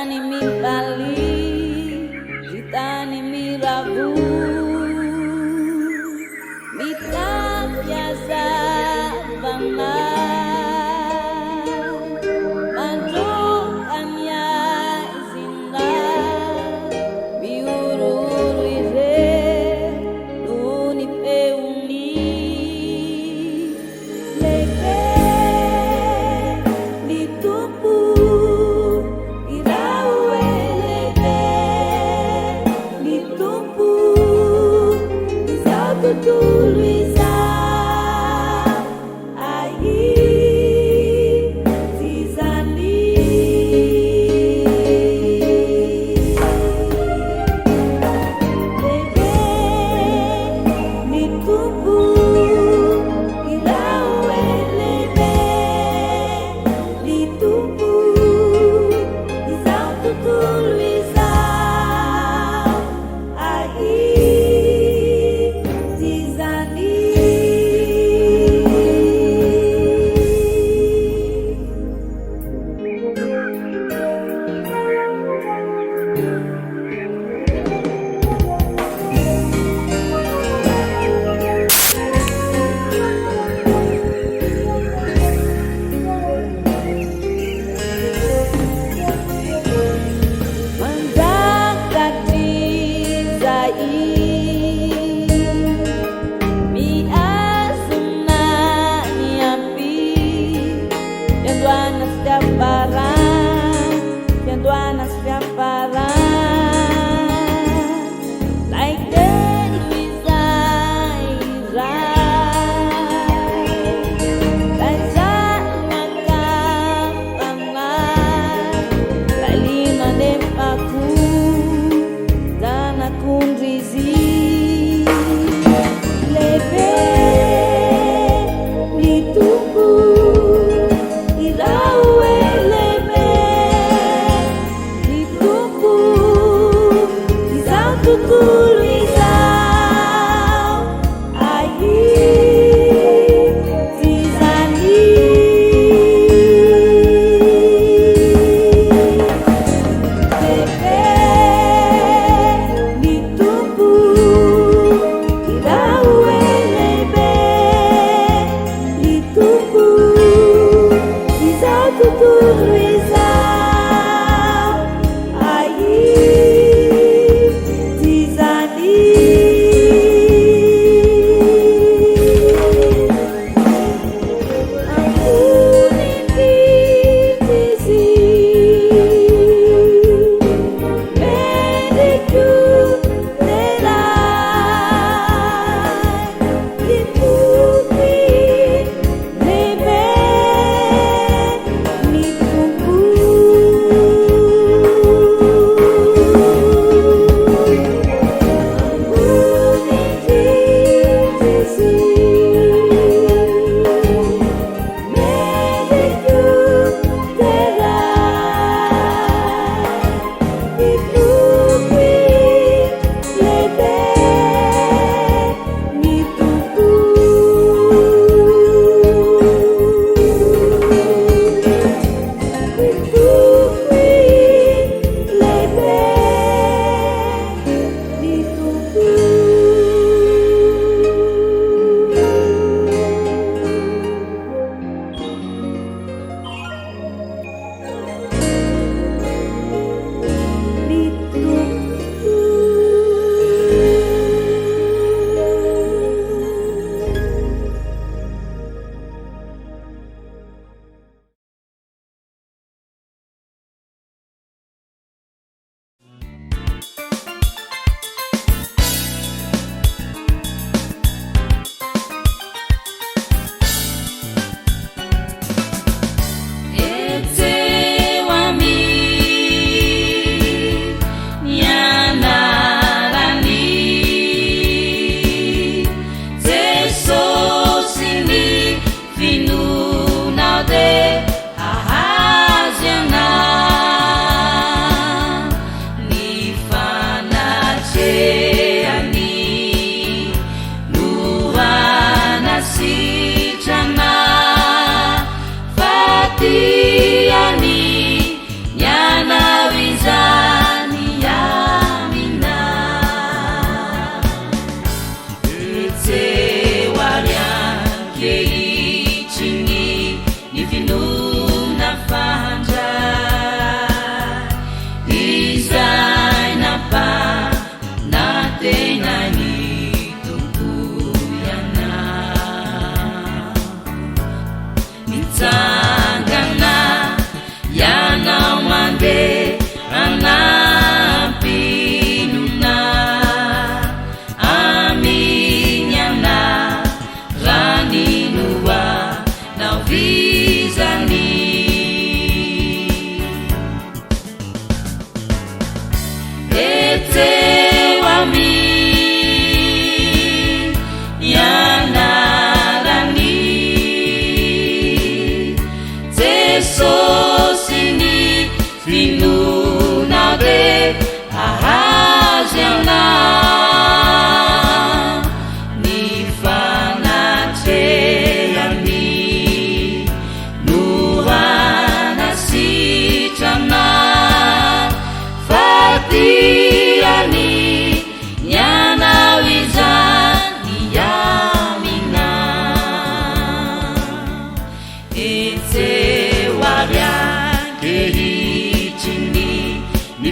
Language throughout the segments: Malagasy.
Jitani mi Bali, jitani mi Rabu, mita biasa bangla, manjokannya izinda, biuru-uru ire, nuni peuni, leke ditupu. Irawe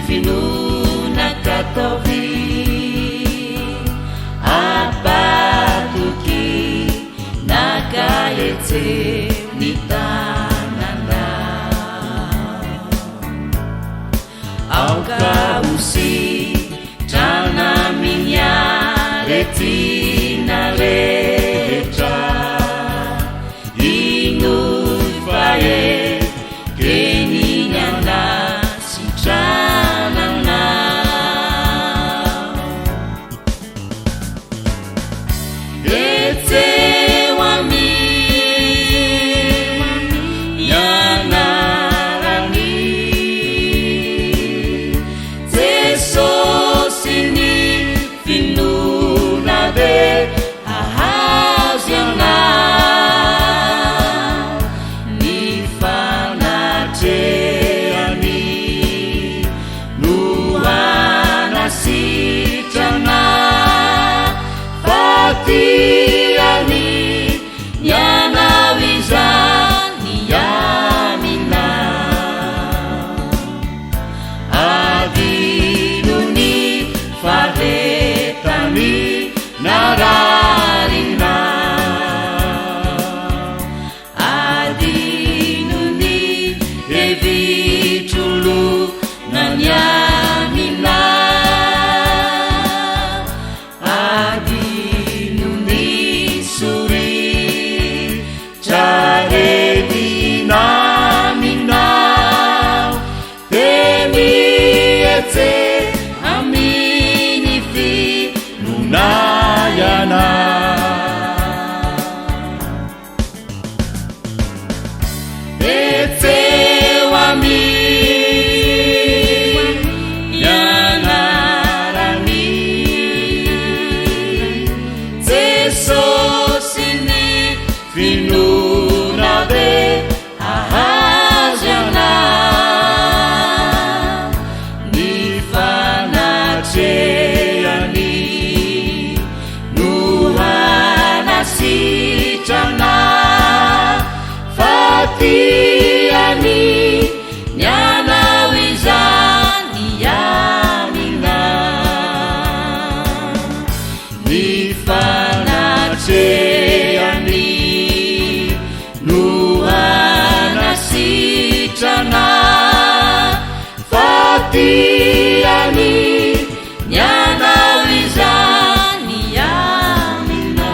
finoana kataovy apatoky nakaetse ny tanana aoka ositrana miniaretina rehetra ino fae keniniana sitranana etsewami yanarani jesosini finunade ahaziana nifanateani nuana sitrana fatiani yanawizani yamina adinuni faretani nararina adinuni evitulu nanyamina adinuni suri caredinamina temiete aminifi nunayana etsewami yanarani jesosini finunade ahaziana nifanateani nuhana sitrana fatiani nyanawizani yamina nifanateani nuhana sitrana fatiani nyanawizani yamina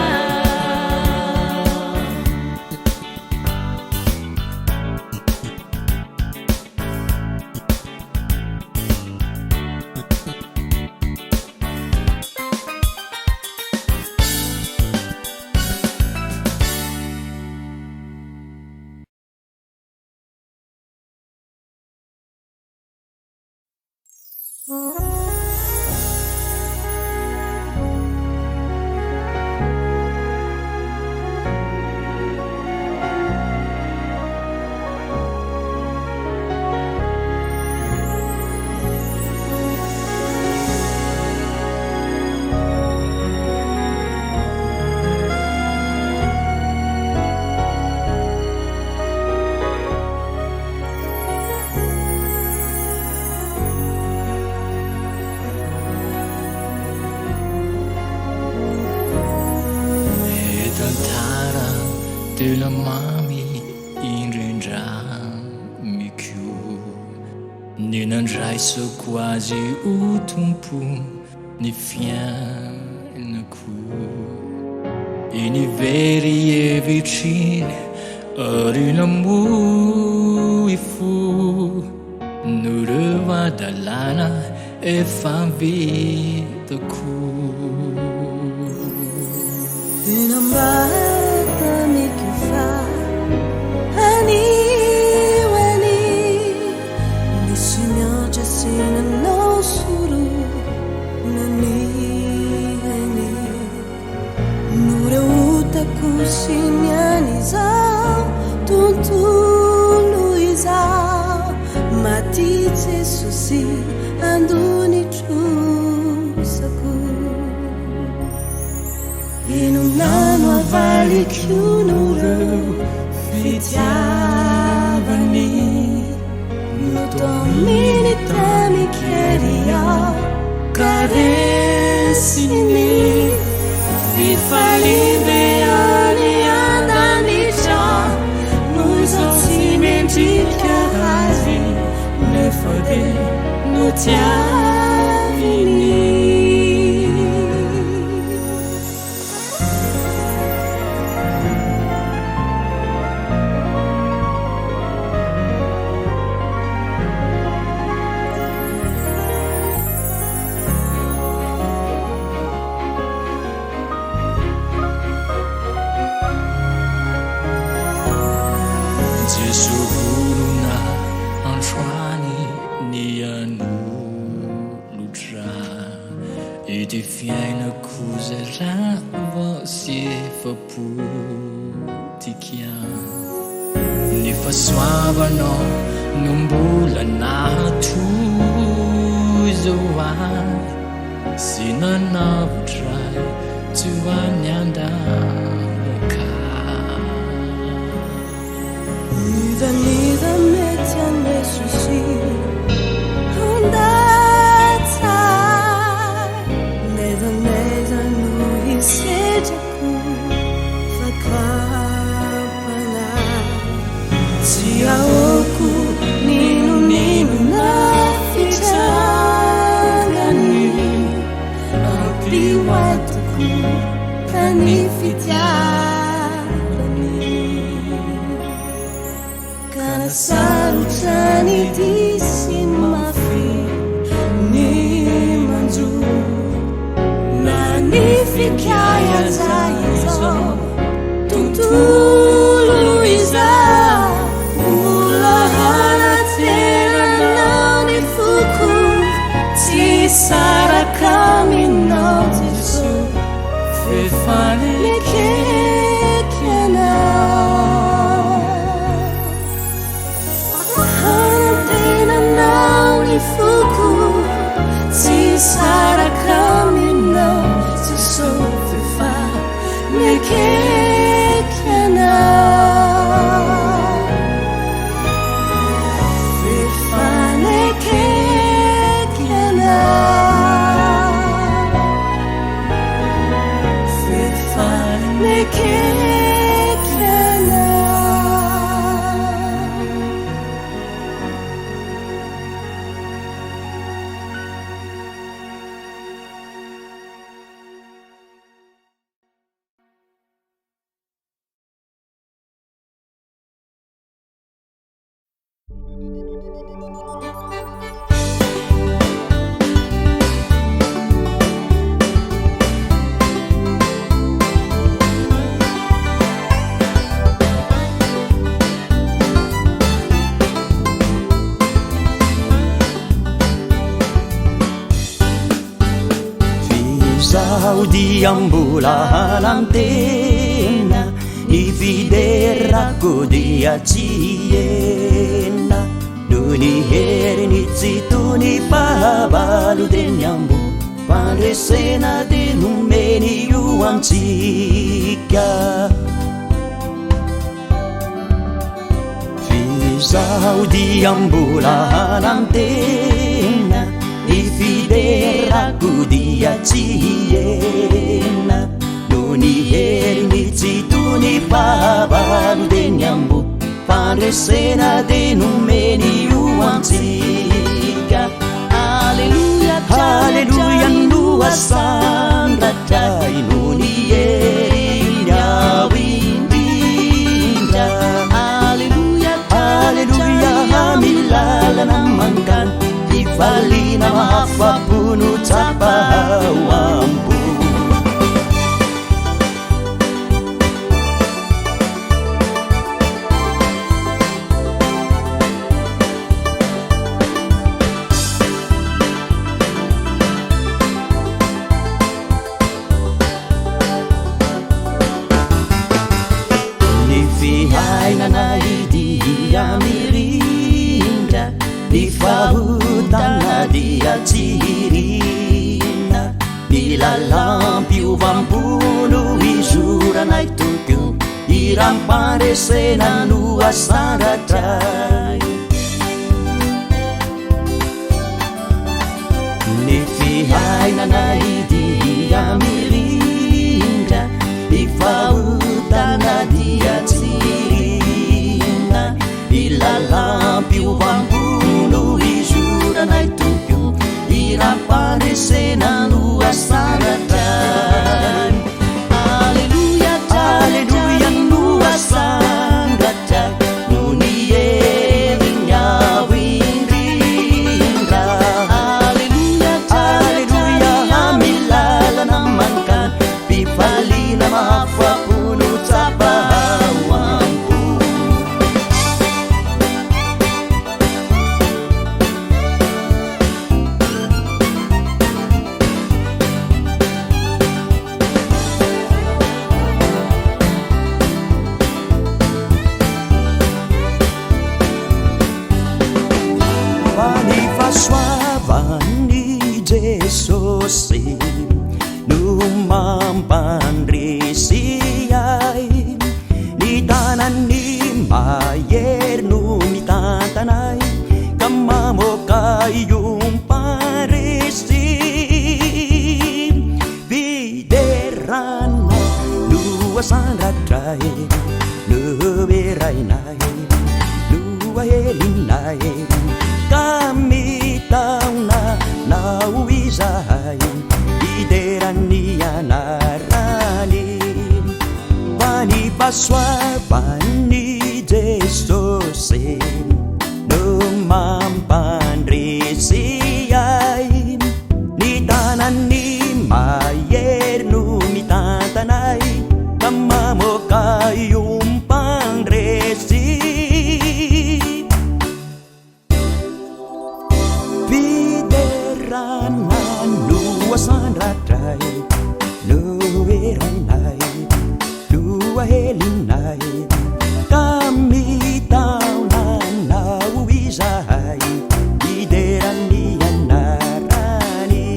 Tela mami indrindra miko ninandraisako azy ho tompo ny fiainako inivery hevitriny ary namoy fo noreo adalana efa vitako Kusinyani zao tuntulu izao mati Jesusi anduni trusaku inunano avali chiunureu fitiavani no domini tamikeria karesini fifalibeani andanitra noho izao tsy mendrika azy nefa de no tiaviny. Jesovorona androany ny anolotra ity fiainako zarava sy efapotika ny fahasoavanao no mbola nahatozo ahy sy nanavotra tsy hoany andaka. Nida mety ame susi hundatsai neza no hisejako fakapana tsy aoko nino na fitrangany ampihoatoko ka ny fitiavany sarotrany disy mafy ny manjo na ny fikaiaza izao tontolo iza mbola hanatenanao ny foko tsy saraka aminao Jesosy fefanekeky anao hanatenanao ny foko tsy saraka aminao Jesosy fefanekeky anao fefanekeky anao fefanekeky anao. Izaho dia mbola halantena ifiderako dia tsy ena noho ny heriny tsy tony pahabalo teny ambo fandresena de nomeny io antsika izaho dia mbola halantena ifiderako dia tsy ena noho ny heriny tsy tony pahabalo teny ambo fandresena de nomeny io antsika. Alleluia, alleluia no asandratray noho ny heriny ao indrindra. Alleluia, alleluia amilalana mangana ivalina mahafapo no tsapao ambo. Ny fiainana idia mirindra ny fahotana dia tsirina milalampy ovampono izoranay tokyo irampanresena no asangatray sena luas sangatkan. Aleluya, aleluya luas sangatkan. Nuni elinya windrinda. Aleluya, aleluya amilala namankan. Bipali na mafapuno sa pahawangku. Panifaswavan ni Jesus numampan risiyay ni tanan ni mayer numitantanay kamamo kayong parisi bideran na luwasan ratray luberay nay luwahelinay kami taw na nauwisahay ideran niya narani panipaswapan ni Jesus numampan risiyay ni tanan ni mayer numitantanay kamamo kayong pangresi bideranan luwasan ratray luweranay luwahelinay kami taw na nauwisahay ideran niya narani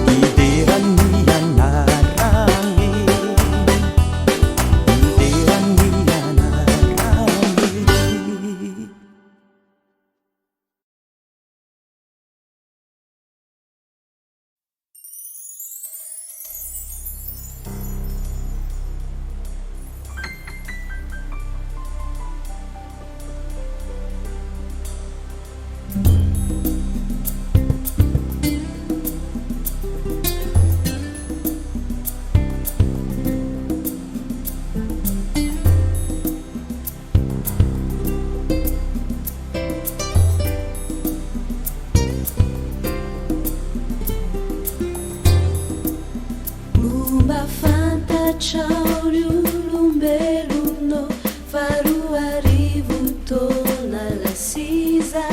ideran niya narani ideran niya narani. Lumba fanta ciao lumbelu no faru arrivo tona la sisa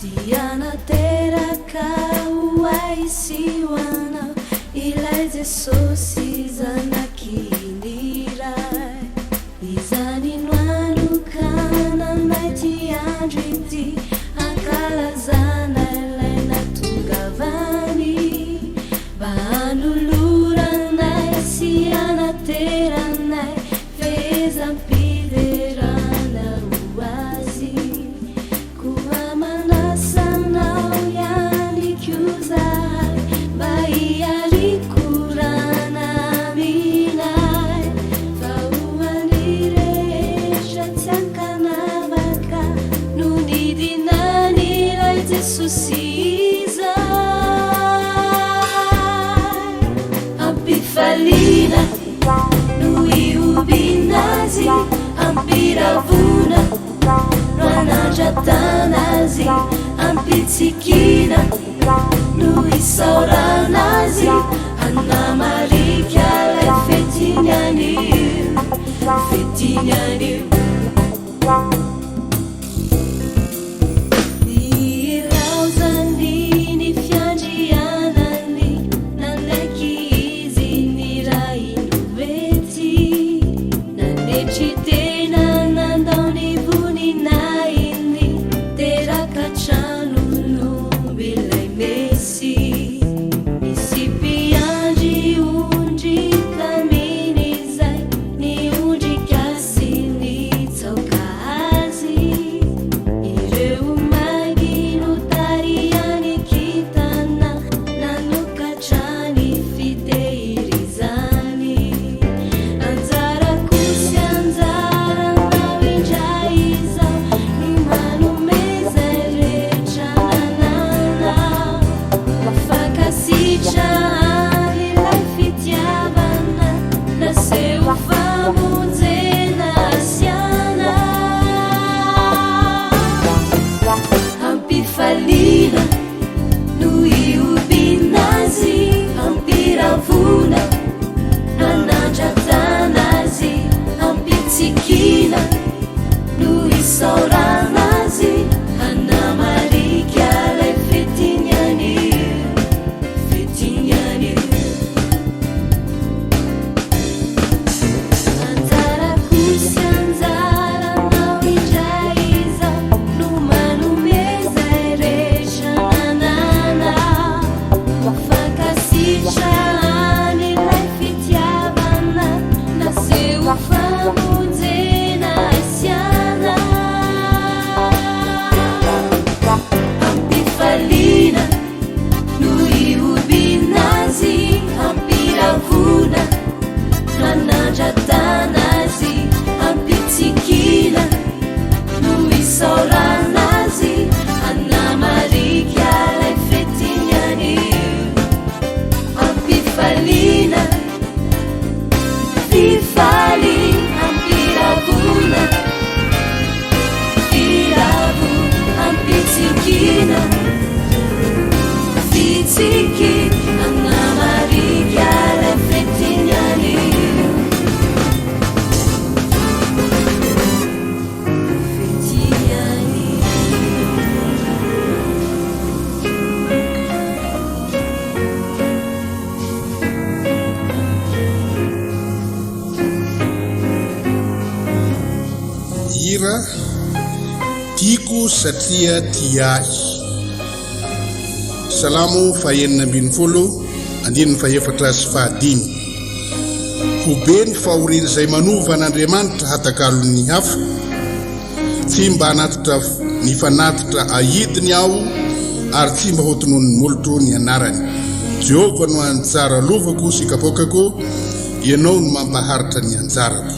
Diana tera kauai siwana ilaize so sisa nakinirai Izani nwanu kana naiti andriti akalazana elena tungavani Banuluranai sianateranai fezampiderana uazi kuamanasanau yanikyuzai baialikurana minai fauanireja tiankanavaka nunidinanirai jesusiza Falina Nui ubinazi Ampiravuna Ranajatanazi Ampitsikina Nui sauranazi Anna Marikia Lai fetinyani Fetinyani Irauzani fiandianani Naneki Chitena nandani vuni naini teraka chanu nubilai mesi Nisipianji unji kamini zai ni unji kasini Ampifaliana no iobinazy ampiravona nanandratanazy ampitsikina no isaoranazy anamarika lay fetinyany anjara kosy anjaranao indray iza no manomeza irehetra nanana fakasitra anylay fitiavana naseho famonjena asiana ampifaliana no iobinazy ampiravona nanandratanazy ampitsikina no isaoranazy anamarika lay fetinyany ampifaliana fifaly ampiravona firavo ampitsikina fitsiky anamarika lay fetinyany hira tiako satria tiahy salamo fahenina ambin'ny folo andininy faefatra sy fahadimy ho be ny fahoriana izay manova an'Andriamanitra hatakalony hafa tsy mba hanatitra ny fanatitra ahidiny aho ary tsy mba hotonon'ny molotro ny anarany Jehova no anjara lovako sy kapokako ianao no mampaharitra ny anjarako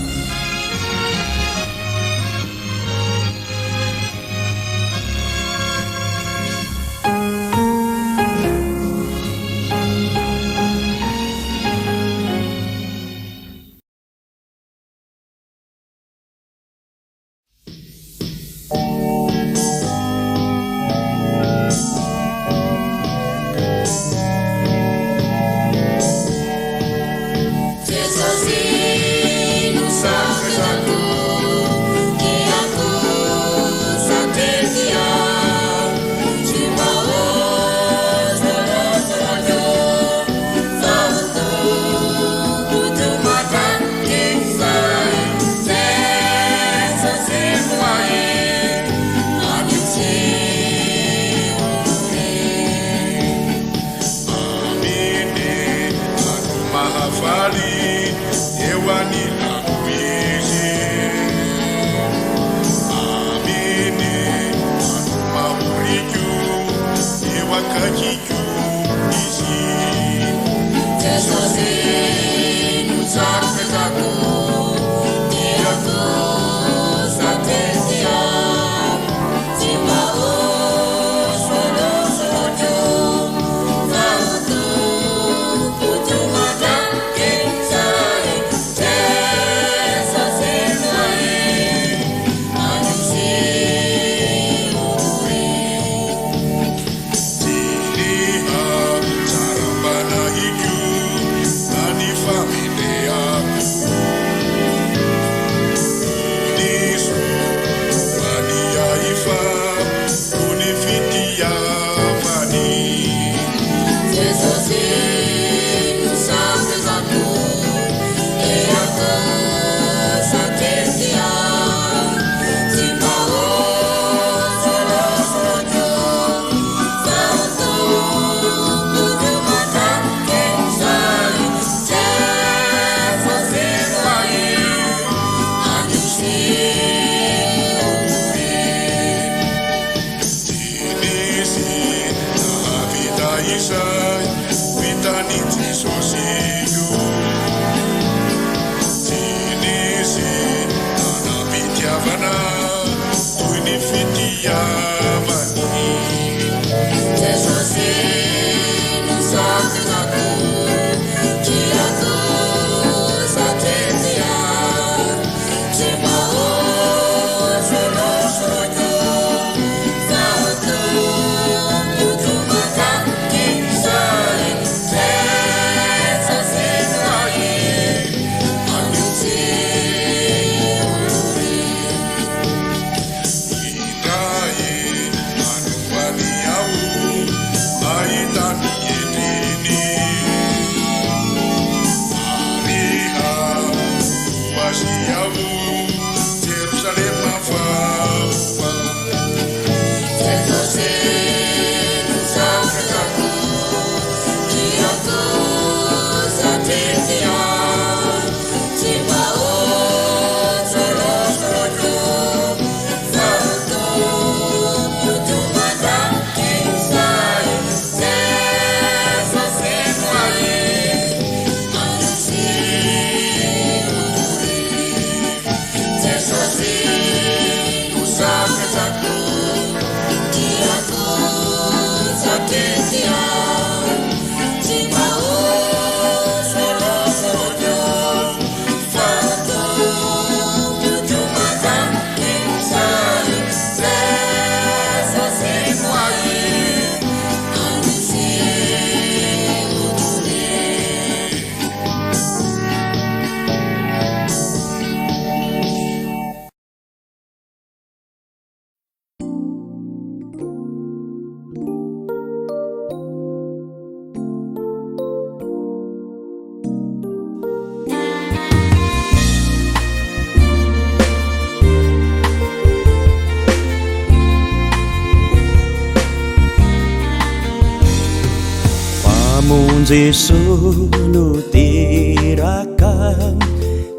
Jesús no teraka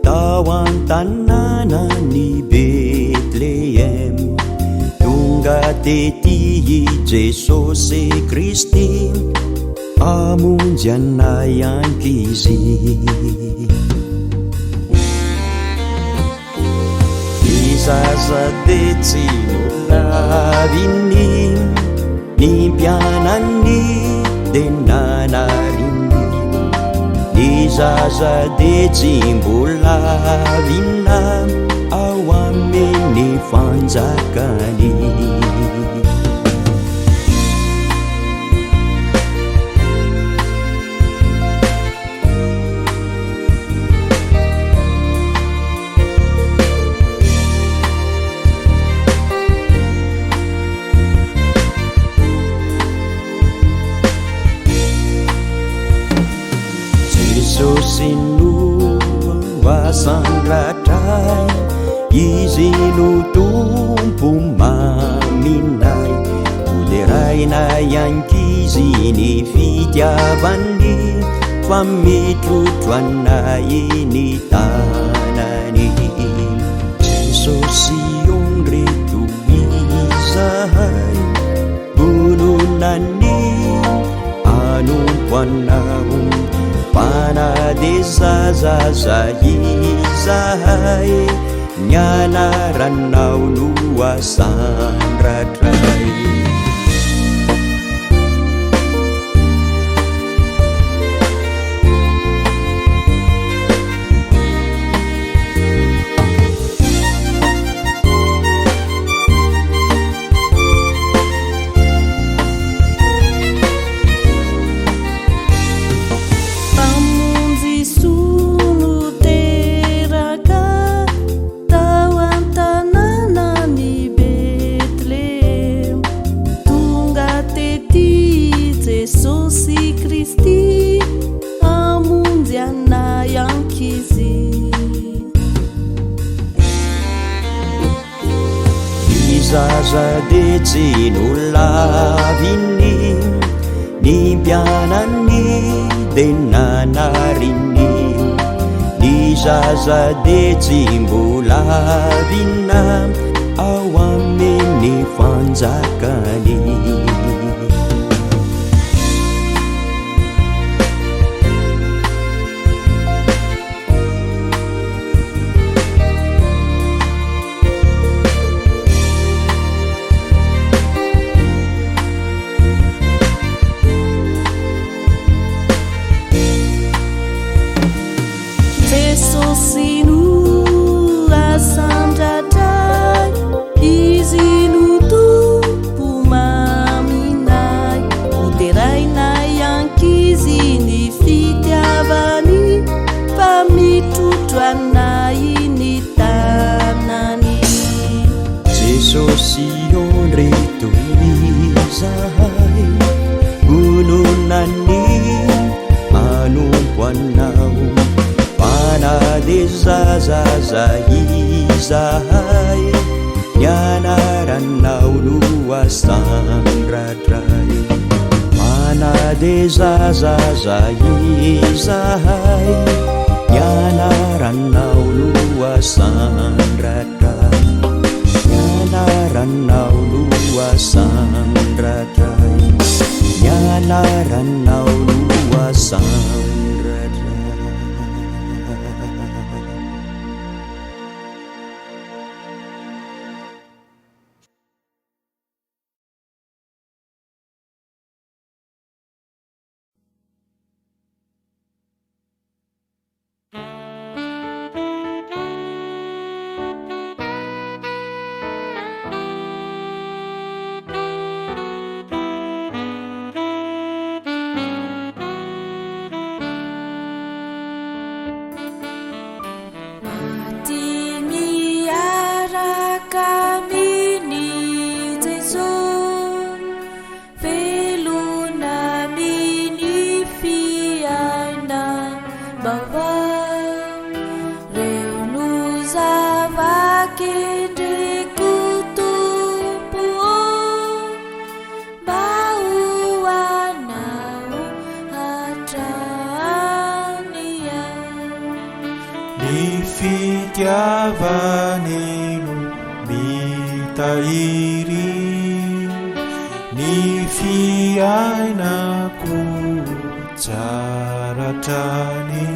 tao an-tanàna ni Betlehem. Tonga tety Jesosy Kristy amonjy anay ankizy. Izaza de tsy nolaviny ny mpianany de nanariny. Izaza de tsy mbola vina ao amin'ny fanjakany. Jesosy no asandratra, izy no tompo maminay. Oderainay ankizy ny fitiavany, fa mitrotro anay ny tanany. Jesosy ondreto izahay, bononany anompo anao. Panade zaza izahay, nianaranao no asandratray. Izaza de tsy nolaviny ny mpianany de nanariny. Izaza de tsy mbola vina ao amin'ny fanjakany. Jesosy no asandratray, izy no tompo maminay. Oderainay ankizy ny fitiavany, fa mitrotro anay ny tanany. Jesosy ondreto izahay, bononany anompo anao. Panade zaza izahay, nianaranao no asandratray. Panade zaza izahay, nianaranao no asandratray. Nianaranao no asandratray. Nianaranao no asandratray. fiavaneno mitahiry ny fiainako tsaratrany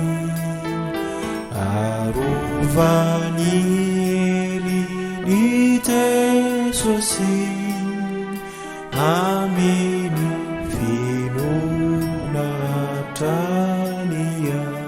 arovany hery Jesosy aminy finonatrany aho.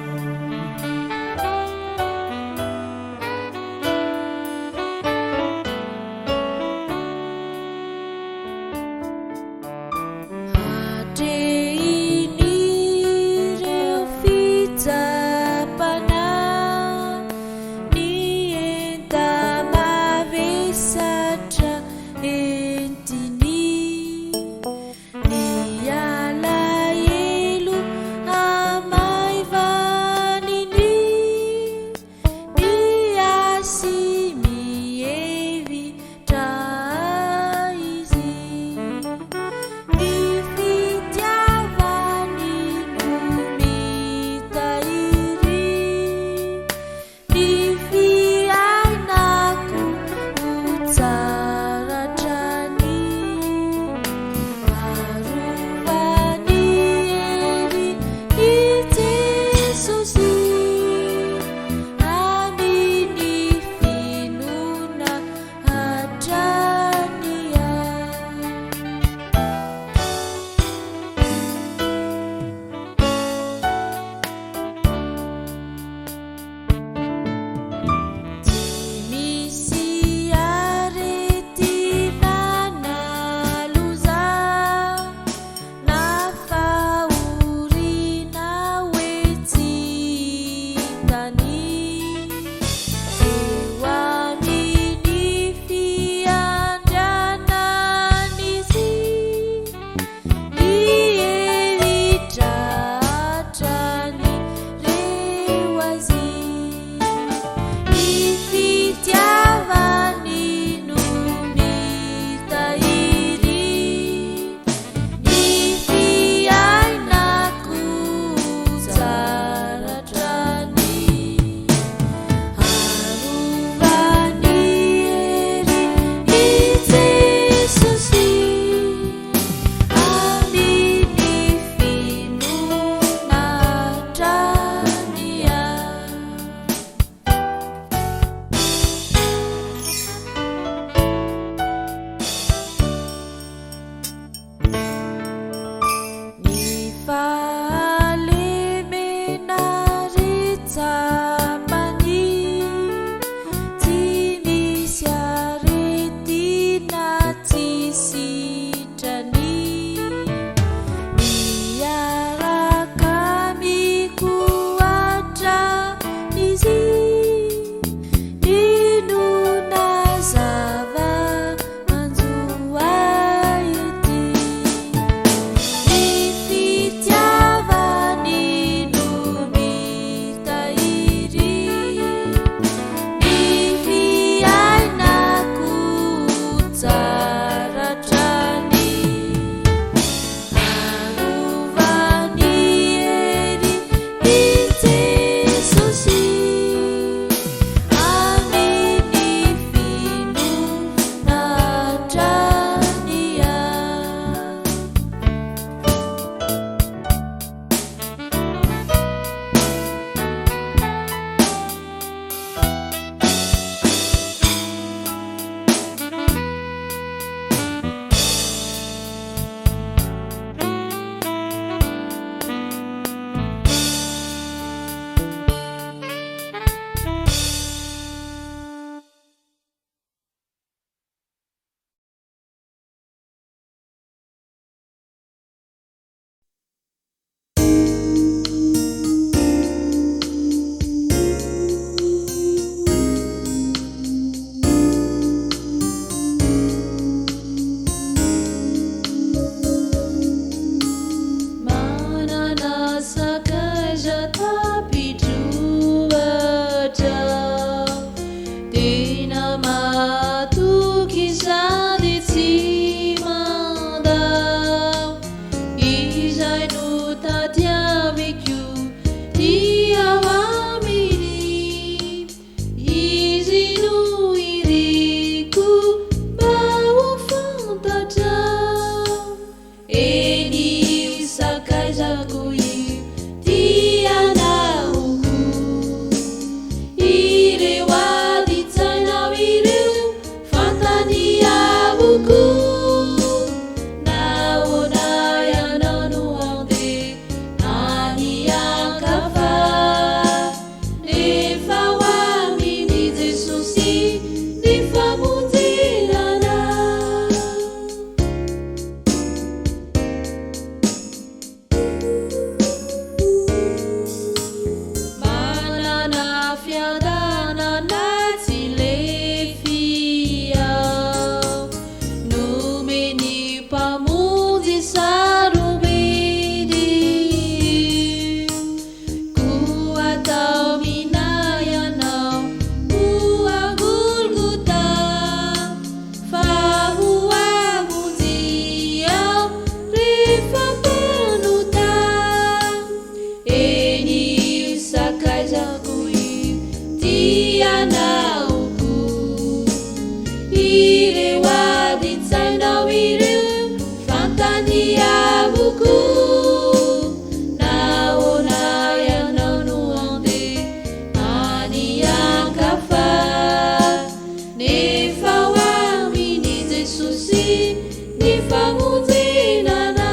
famonjenana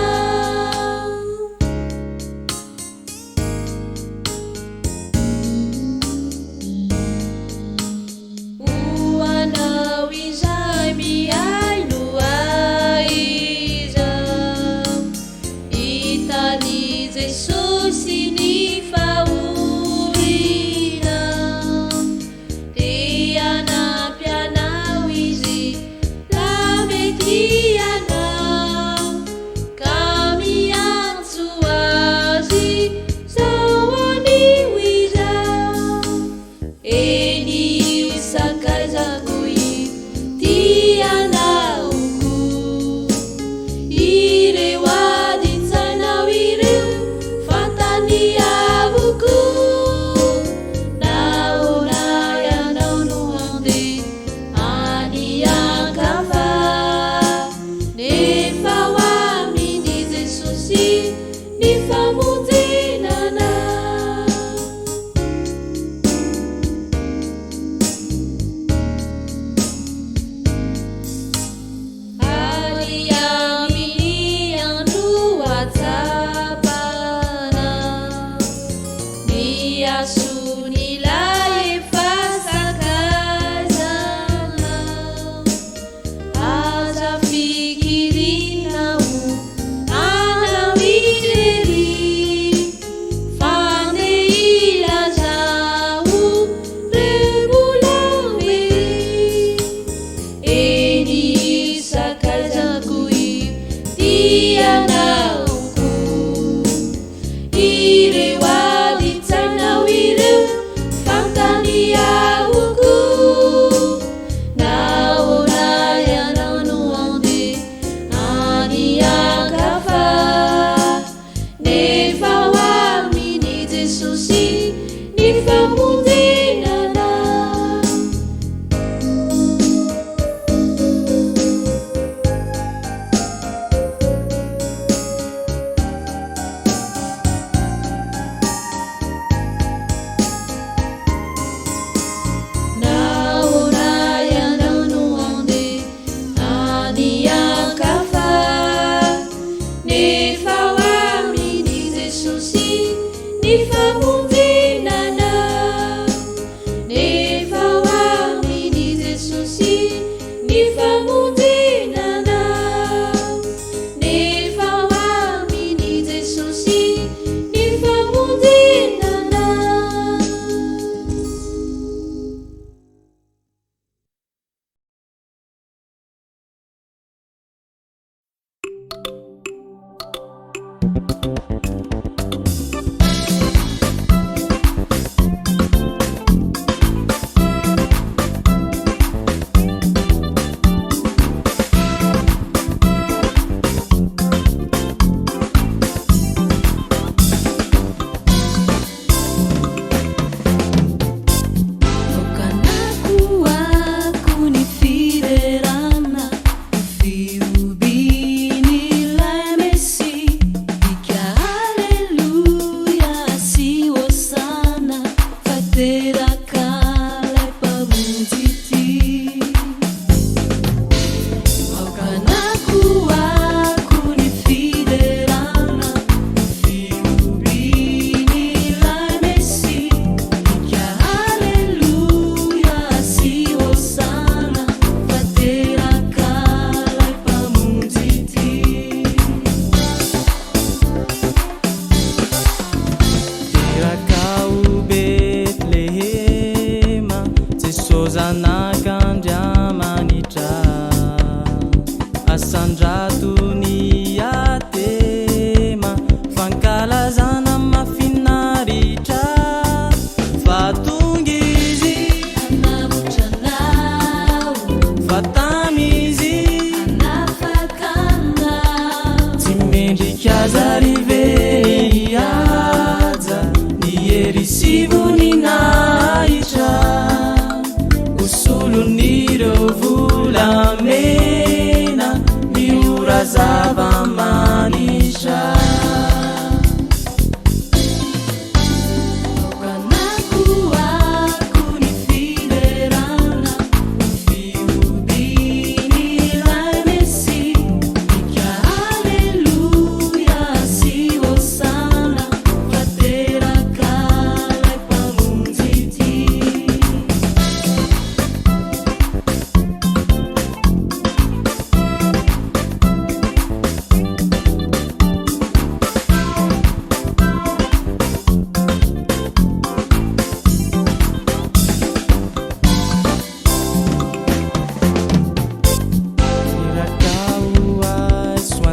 hoanao izay miaino aiza hitany Jesosy ny fahoriana dia hanampy anao izy la mety anao ka miantso azy zao anio izao eny io sakaizako io tianaoko ireo adintsainao ireo fantaniavoko naona ianao no handeha any ankafa nefa ho aminy Jesosy ny famonjenana ary amin'ny andro atsapana ny ason'ilay efa sakaizana aza fikirinao anao irery fandeilazao rembolambery eny sakaizako io tianaoko ireo adintsainao ireo fantaniavoko naona ianao no handeha any ankafa nefa ho aminy Jesosy ny famonjenana naona ianao no handeha any ankafa nefa ho aminy Jesosy ny famonjenana nefa ho aminy Jesosy ny famonjenana nefa ho aminy Jesosy ny famonjenana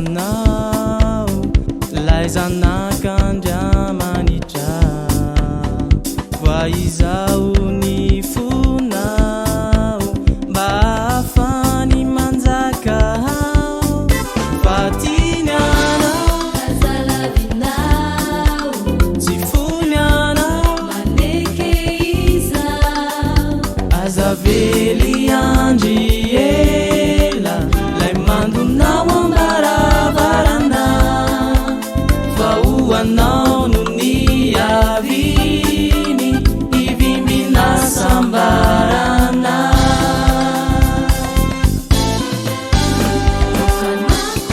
hoanao lay zanak'Andriamanitra fa izao ny fonao mba ahafany manjaka fa tiany anao Azalavinao tsy fony anao maneke izao azavely andry ela lay mandonao ambaravarana fa hoanao no ny aviny ivimbina sambarana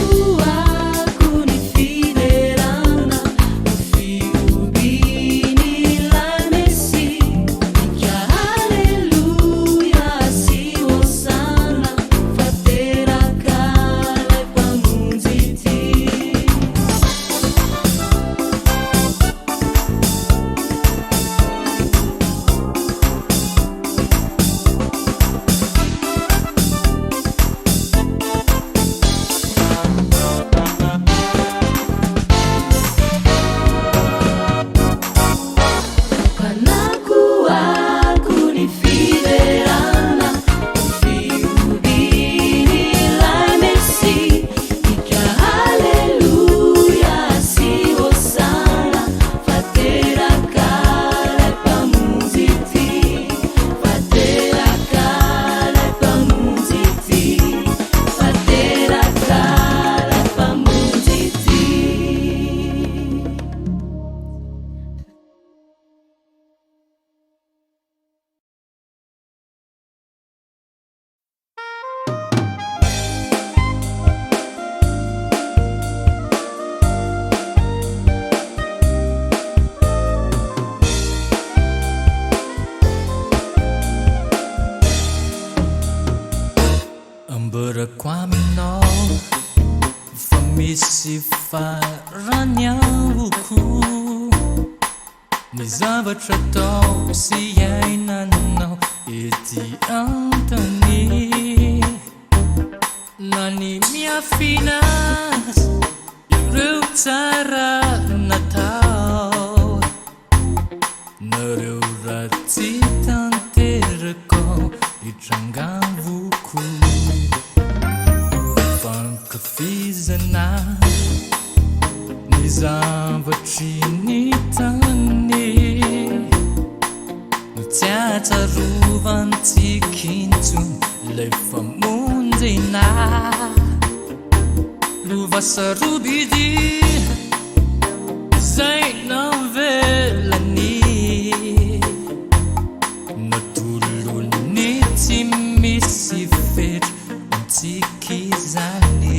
Fanakuako ny fiderana ny fiobiny ilay Mesy Ika haleluia sy hosana fateraka lay mpamonjy ity Fanakuako ny fiderana ny fiobiny ilay Mesy Ika haleluia sy hosana fateraka lay mpamonjy ity fateraka lay mpamonjy ity fateraka lay mpamonjy ity amborako aminao fa misy farany amboko ny zavatra atao sy iainanao ety antany na ny miafina ireo tsara natao nareo ratsy tanteraka itrangavoko fankafizana ny zavatry ny tany ny tsy atsarovantsikintso lay famonjena lovasarobidy zay navelany natolony tsy misy fetra antsikizany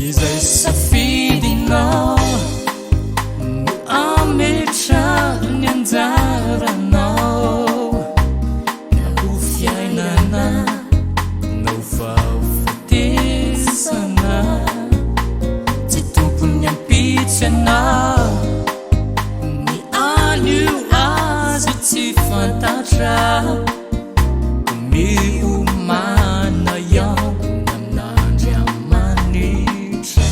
izay safidinao no ametra ny anjaranao na ho fiainana na ho fahafatesana tsy tompony ampitsy anao ny anio azy tsy fantatra miomana yao namn'Andriamanitra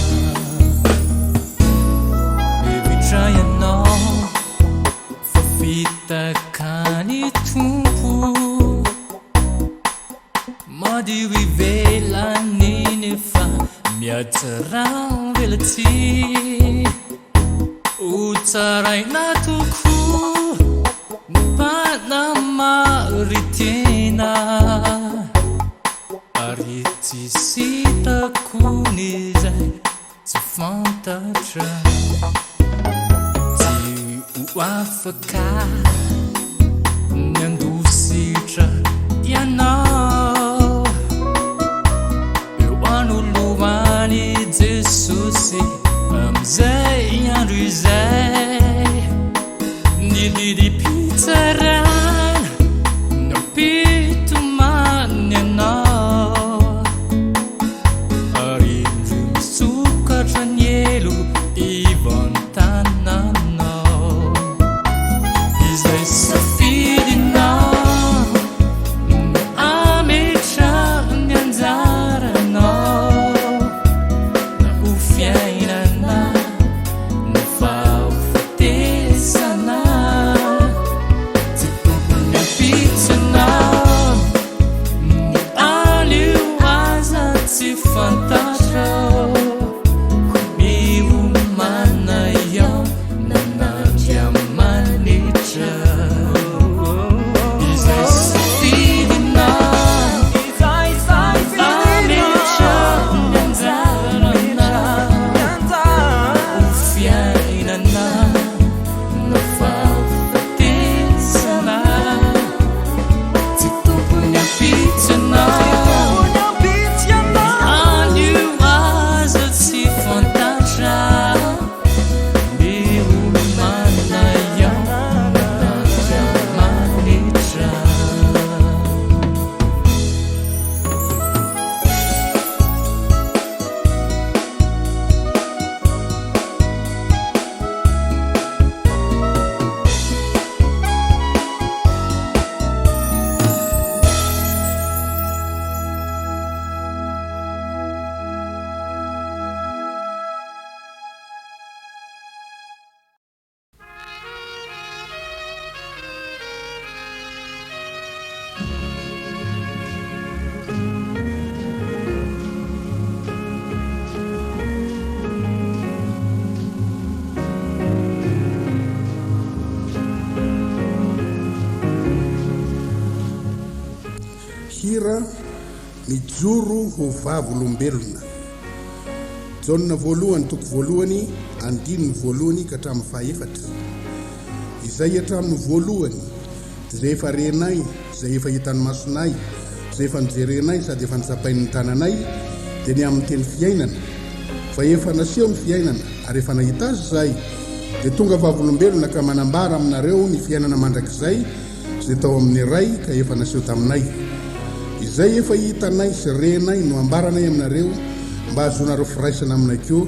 mivitra ianao fa fitakany tompo madio ivelany nefa miatsara velatsy ho tsaraina toko Panamaritena ary tsy sitakony zay tsy fantatra tsy ho afaka miandositra ianao eo anoloany Jesosy amizay andro izay nililipitsarana napitomany anao ary indro misokatra ny elo ivantananao izay safidinao ametra ny anjaranao hira mijoro ho vavolombelona. Jauna voalohany toko voalohany andininy voalohany ka hatramin'ny fahaefatra. Izay hatramin'ny voalohany izay efa renay, izay efa hitan'ny masonay, izay efa nijerenay sady efa nitsapain'ny tananay dia ny amin'ny teny fiainana. Fa efa naseho ny fiainana ary efa nahita azy zay dia tonga vavolombelona ka manambara aminareo ny fiainana mandrakizay izay tao amin'ny ray ka efa naseho taminay. Izay efa hitanay sy renay no ambaranay aminareo mba azonareo firaisana aminay keo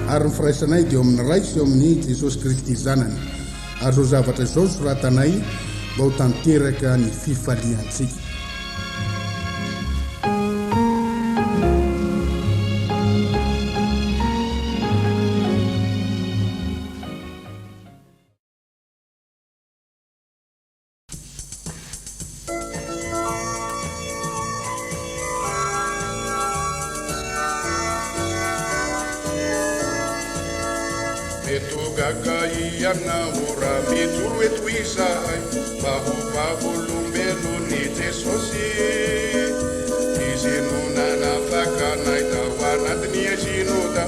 ary ny firaisanay dia eo amin'ny ray sy eo amin'ny Jesosy Kristy zanany. Ary zao zavatra izao soratanay mba ho tanteraka ny fifaliantsika. Gagaiana ora mijoro eto izay mba ho vavolombelony Jesosy. Izy no nanavakanay tao anatiny azinoda,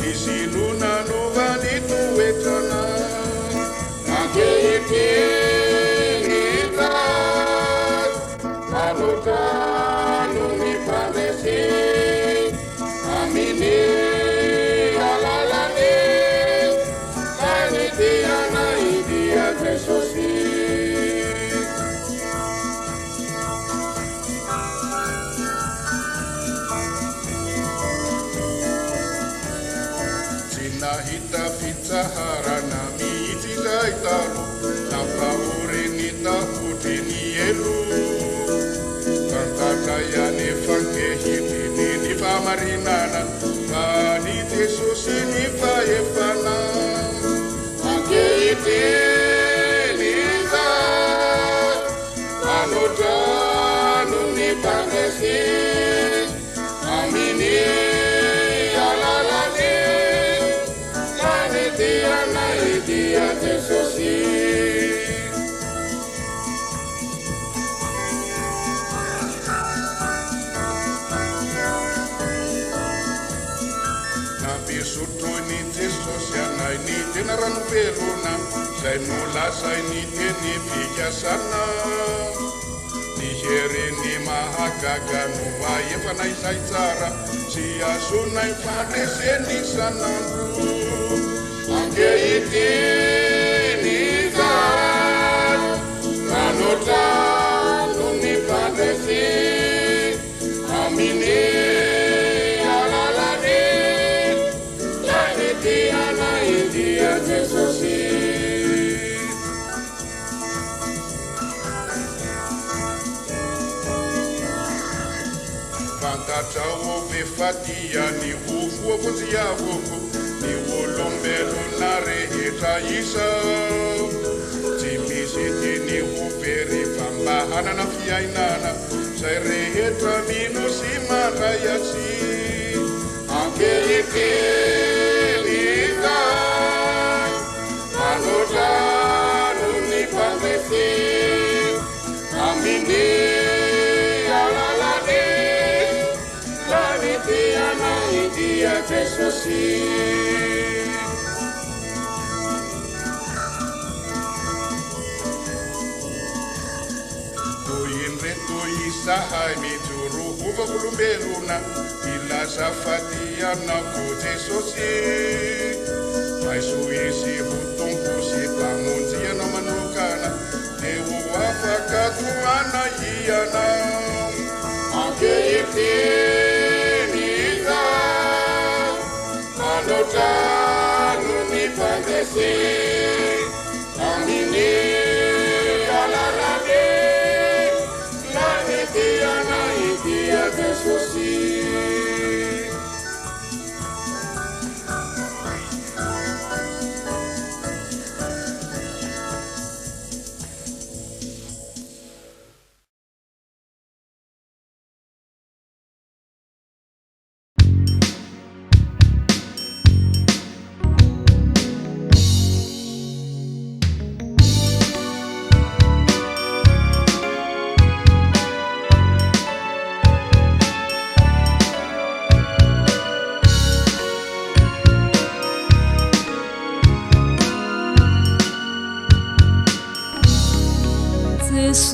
izy no nanovany toetrana. Ankehitriny zay manotrano ny mpandresy aminy Jesosy. Tsy nahita fitsaharana mihitsy izay talo, nampahoriny tahotry ny elo. Fantatra anefa ankehitriny ny famarinana, fa ny Jesosy ny fahefana. Ankehitriny zay manotrano ny mpandresy aminy alalany manitianay dia Jesosy. Nampisotro ny Jesosy anay ny tena ranovelona zay no lasay ny teny fikasana. Ny heriny mahagaga no aefanay zay tsara, tsy azonay fandreseny sanandro. Ankehitriny zay manotrano ny mpandresy aminy Jesosy. Fantatra efa dia ny hofoako tsy avoko, ny olombelona rehetra isa. Tsy misy tiany ho very fa mba hanana fiainana, zay rehetra mino sy mandray atsy. Ankehitriny zay manotrano ny mpandresy aminy alalany manitianay dia Jesosy. Indreto isahay mijoro ho vavolombelona, ilaza fatianako Jesosy. Aiso izy ho tompo sy mpamonjy ianao manokana, dia ho afaka toana ianao. Ankehitriny zay manotrano ny mpandresy aminy alalany manitianay dia Jesosy.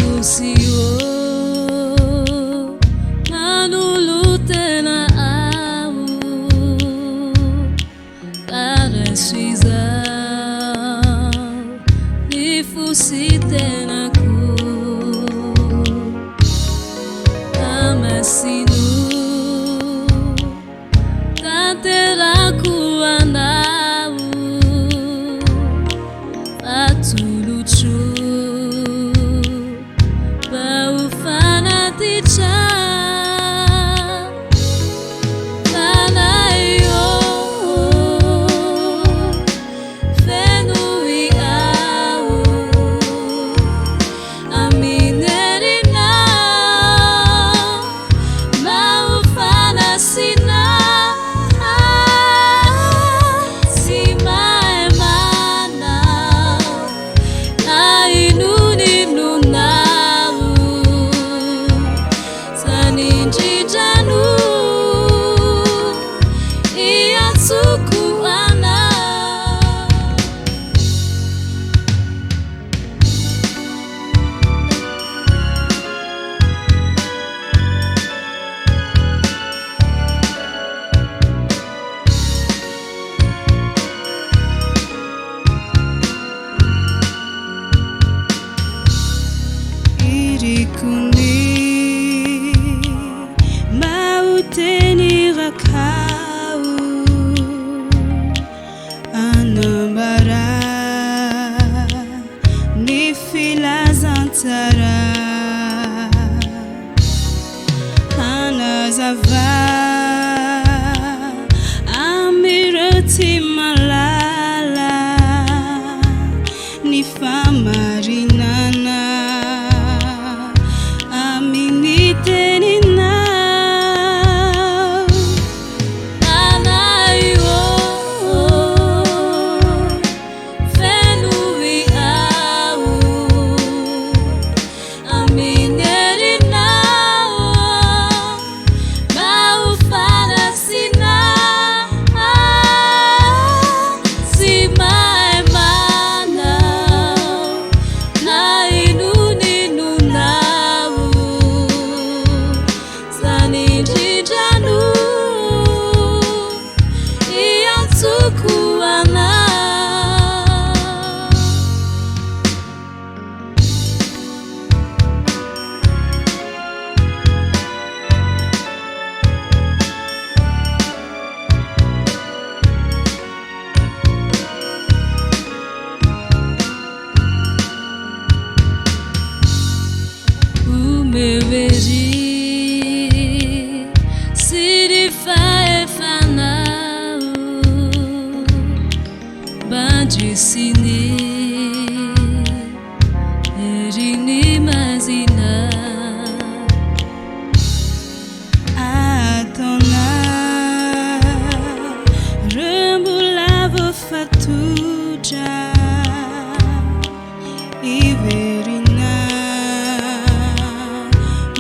Susio manulu tena au para suiza nifusi tena ku amasinu tatera ku anau atuluchu Amirati malala ni famarinana aminitenina anayo fenui au aminerina maufana sina Sini erini mazina atona rembulavo fatuja iverina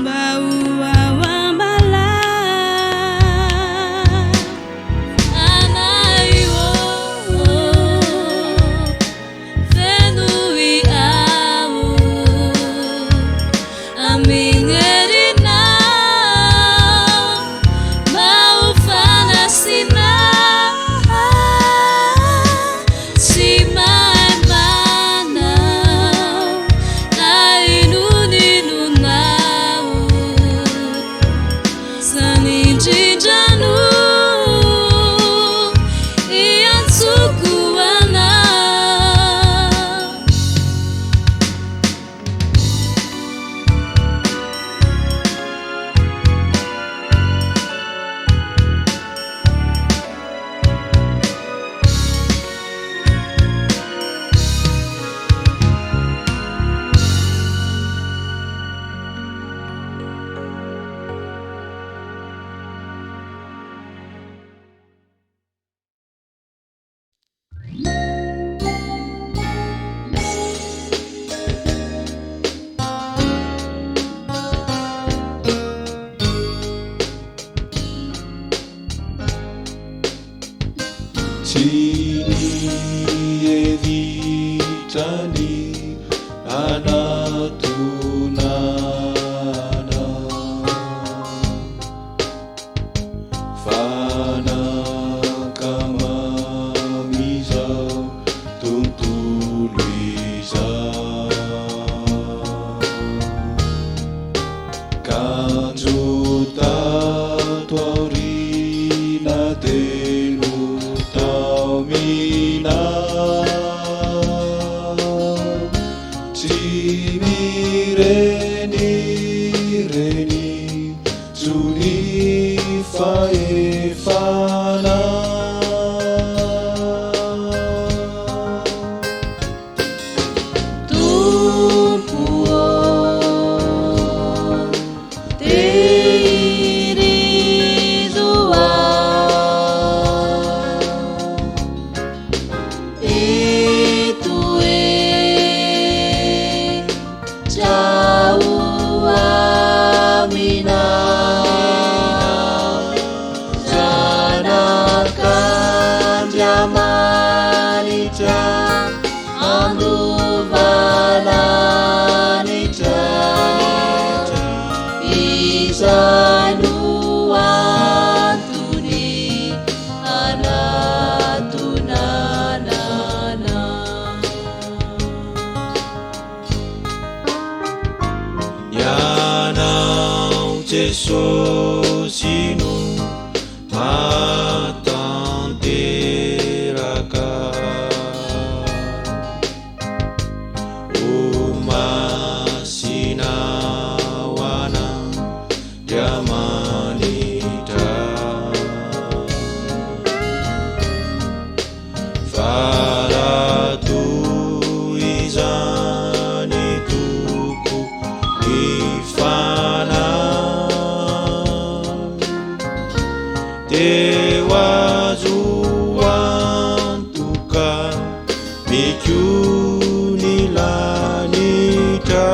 baua wambala Sini evitani anatuna Sosinu matanteraka umasinawana diamanita faratu izani tuku ifana Dewa zuantuka mikuni lanita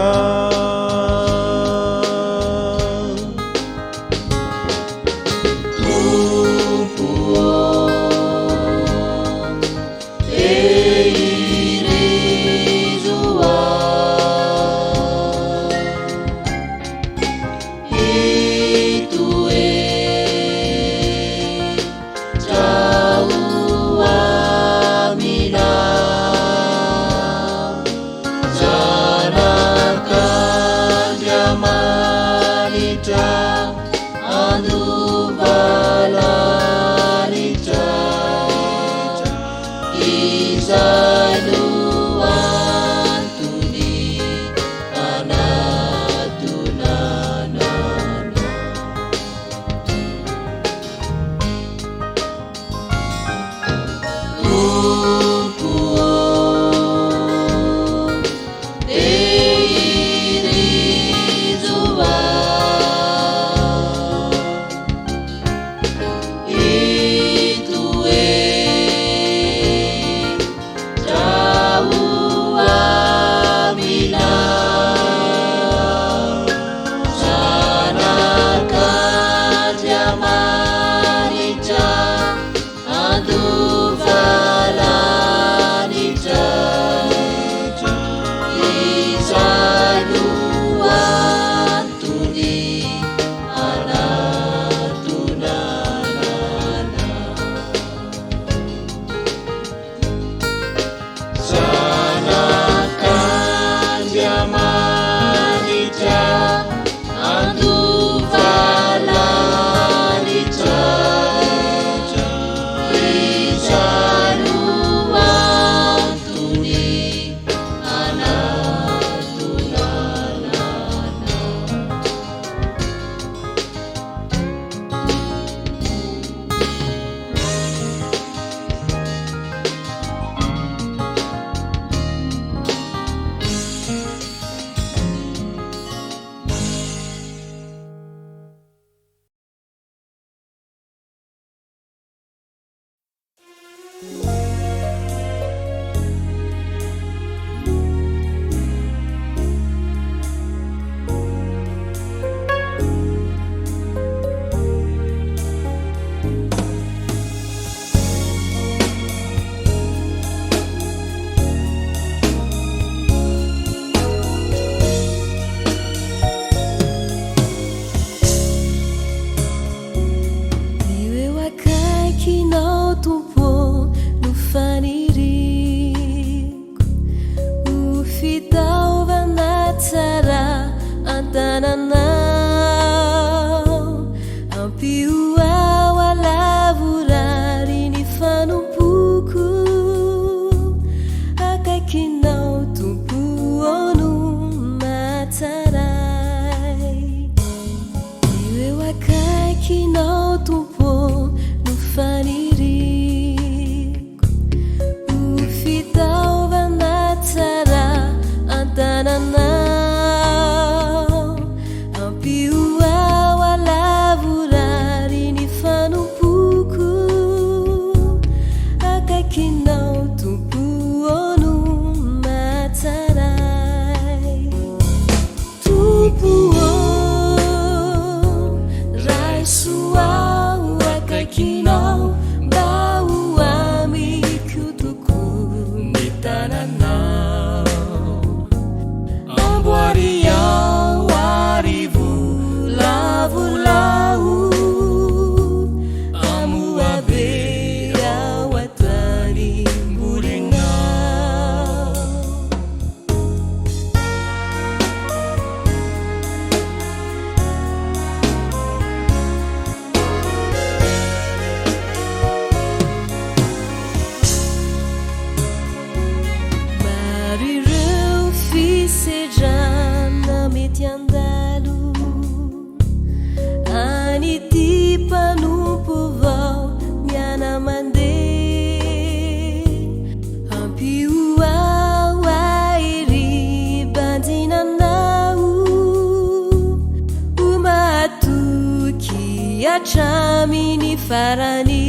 hatramy ny farany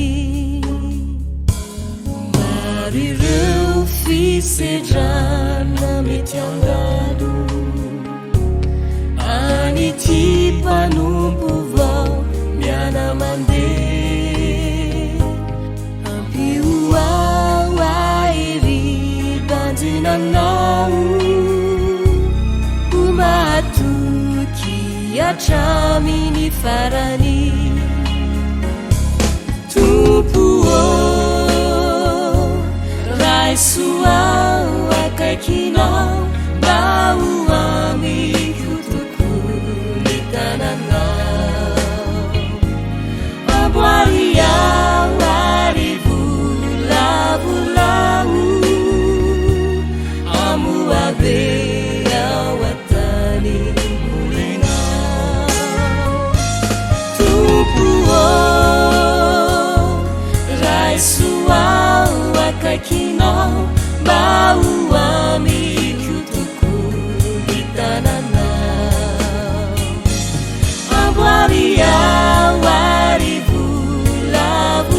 maro ireo fisedrana mety andalo anity mpanompo vao miana mandeha ampioaoa iry banjinanao ho matoky hatramy ny farany tompo raisoao akaikinao mba ho amiko tokony tananao aboariao ary volavolao amoabe ao atany molinao tompo raisoao akaikinao mba ho amiko tokony tananao aboariao ary volavolao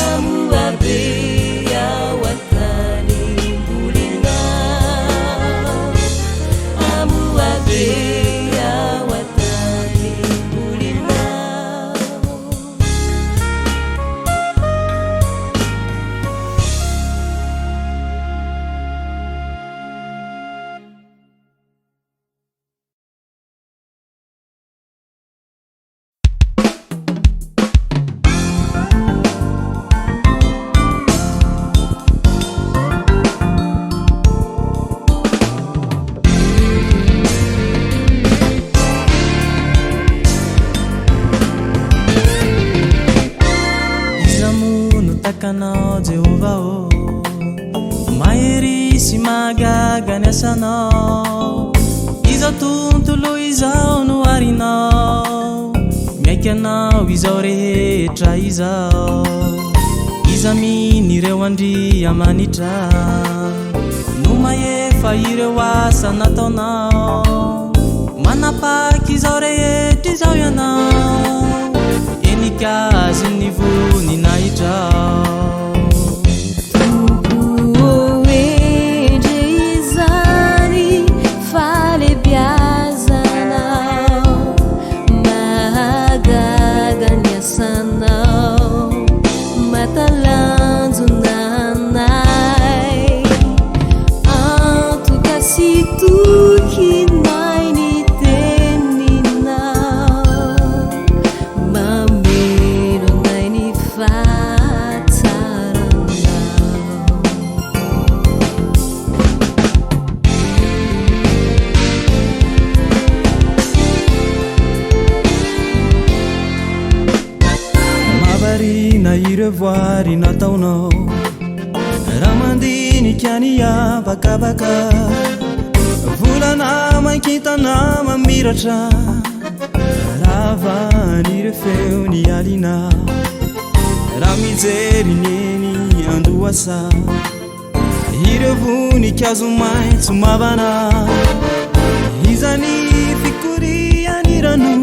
amoabe ao atany molinao amoabe ao atany molinao takanao Jehovah o mahery sy magaga ny asanao izao tontolo izao no arinao miaiky anao izao rehetra izao iza miny ireo andria manitra no maefa ireo asa nataonao manapaky izao rehetra izao ianao enikazy ny voninahitra voary nataonao raha mandinika ny abakabaka volana mankitana mamiratra ravany feo ny alina raha mijery neny andohasa ireo voninkazo maitso mavana izany fikoriany rano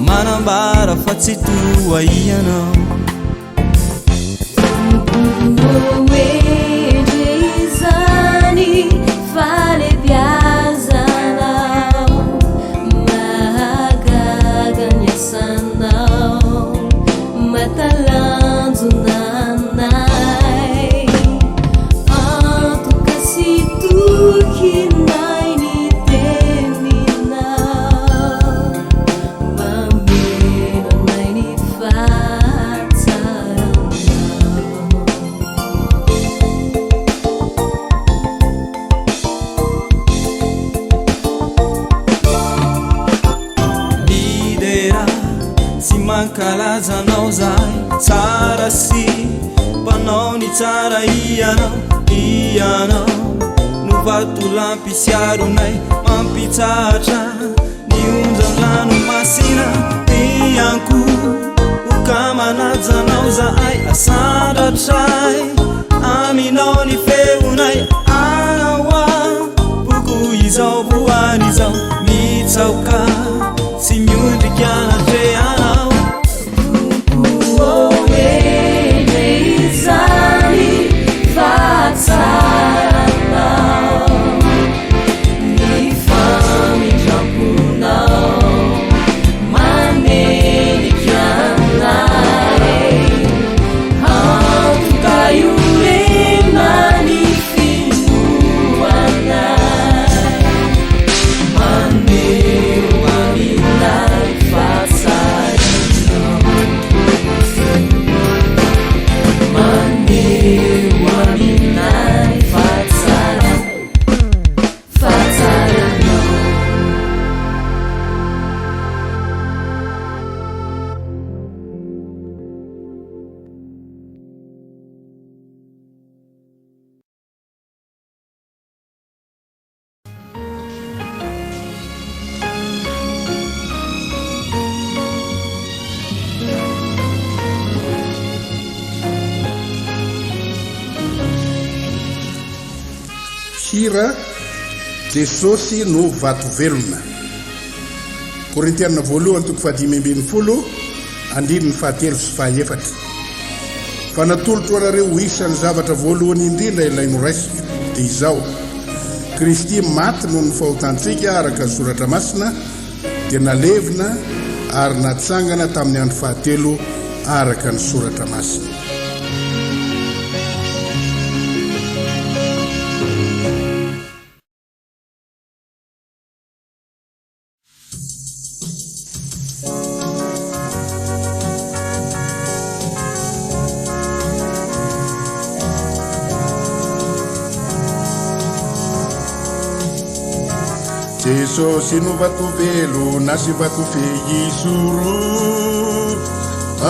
manambara fa tsy toa ianao Zani fale biazanao magaga nyasanao matalanzo nanai antukasituki naini teninao mameno naini mankalazanao zay tsara sy panao ny tsara ianao no vatolampisiaronay mampitsatra ny onjandrano masina ianko ukamanazanao zay asandratray aminao ny feonay anaoa boko izao voany izao mitsauka piaceao Izany fatsaranao Ny famitraponao Manenika anay Antoka io lena ny finoanay Maneo aminay fatsaranao Maneo aminay fatsaranao Hira Jesosy no vato velona. Korintiana voalohany toko 5:20 andininy 7:4. Fa natolotro anareo ho isan'ny zavatra voalohany indrindra ilaino raisina dia izao: Kristy maty noho ny fahotantsika araka ny soratra masina, dia nalevina ary natsangana tamin'ny andro fahatelo araka ny soratra masina. Jesosy no vato velo na sy vato feizoro,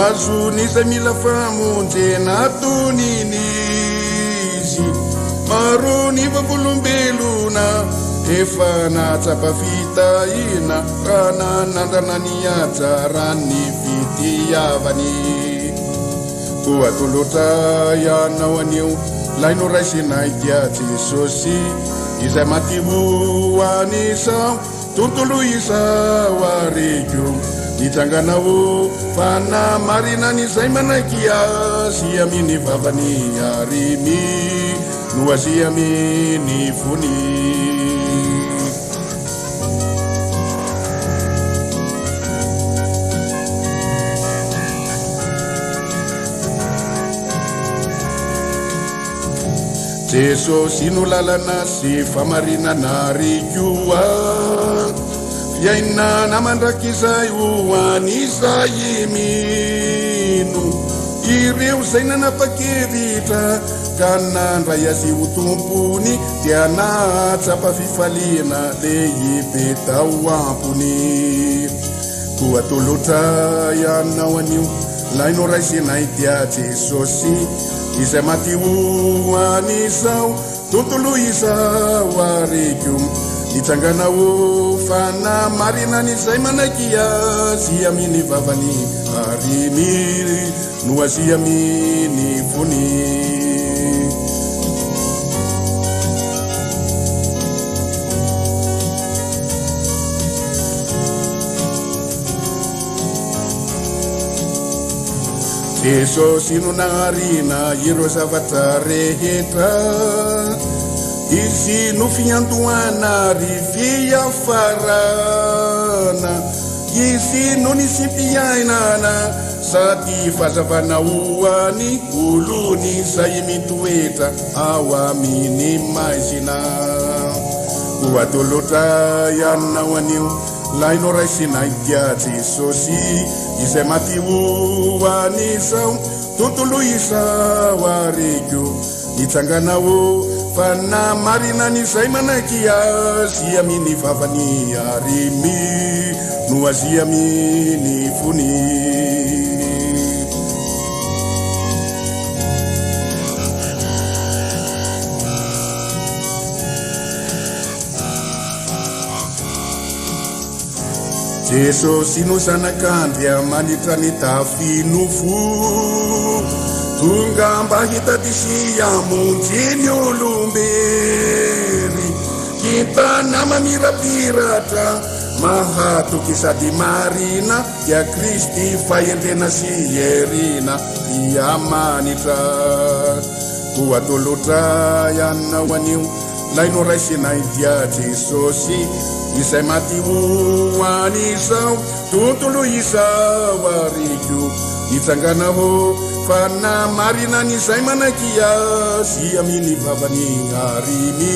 azony izay mila famonjena toniny izy. Maro ny vavolombelona efa natsapa fitahina, raha nanandrana ny ajarany fitiavany. Koa tolotra ianao anio laino raisinay dia Jesosy, izay maty hoanisao tontolo izao areko. Nitsanganao fanamarinany izay manaiky azy amin'ny vavany arimy no azy amin'ny fony. Jesosy no lalana sy famarinana rikoa, fiaina namandraky izay ho an'izay mino. Ireo zay nanapa-kevitra ka nandray azy ho tompony, dia natsapa fifaliana lehibe tao ampony. Koa tolotra ianao anio laino raisinay dia Jesosy, izay maty hoanisao tontolo izao areko. Nitsanganao fanamarinany izay manaiky azy amin'ny vavany arimy no azy amin'ny fony. Jesosy no nagnarina ireo zavatra rehetra, izy no fiandohana ry fiafarana, izy no nisy mpiainana sady fazavana ho any olony izay mitoetra ao amin'ny maizina. Koa tolotra ianao anio laino raisinay dia Jesosy, izay maty hoanisao tontolo izao areko. Nitsanganao fanamarinany izay manaiky azy amin'ny vavany arimy no azy amin'ny fony. Jesosy no zanak'andria manitra ny tafinofo, tonga mba hitatisi amonjy ny olombely. Hitana mamirapiratra mahatoky sady marina dia Kristy fahendrena sy herina dia manitra koa tolotra ianao anio laino raisinay dia Jesosy izay maty hoan'izao tontolo izao ariko itsangana ho fa namarina n'izay manaiky azy amin'ny vavany ariny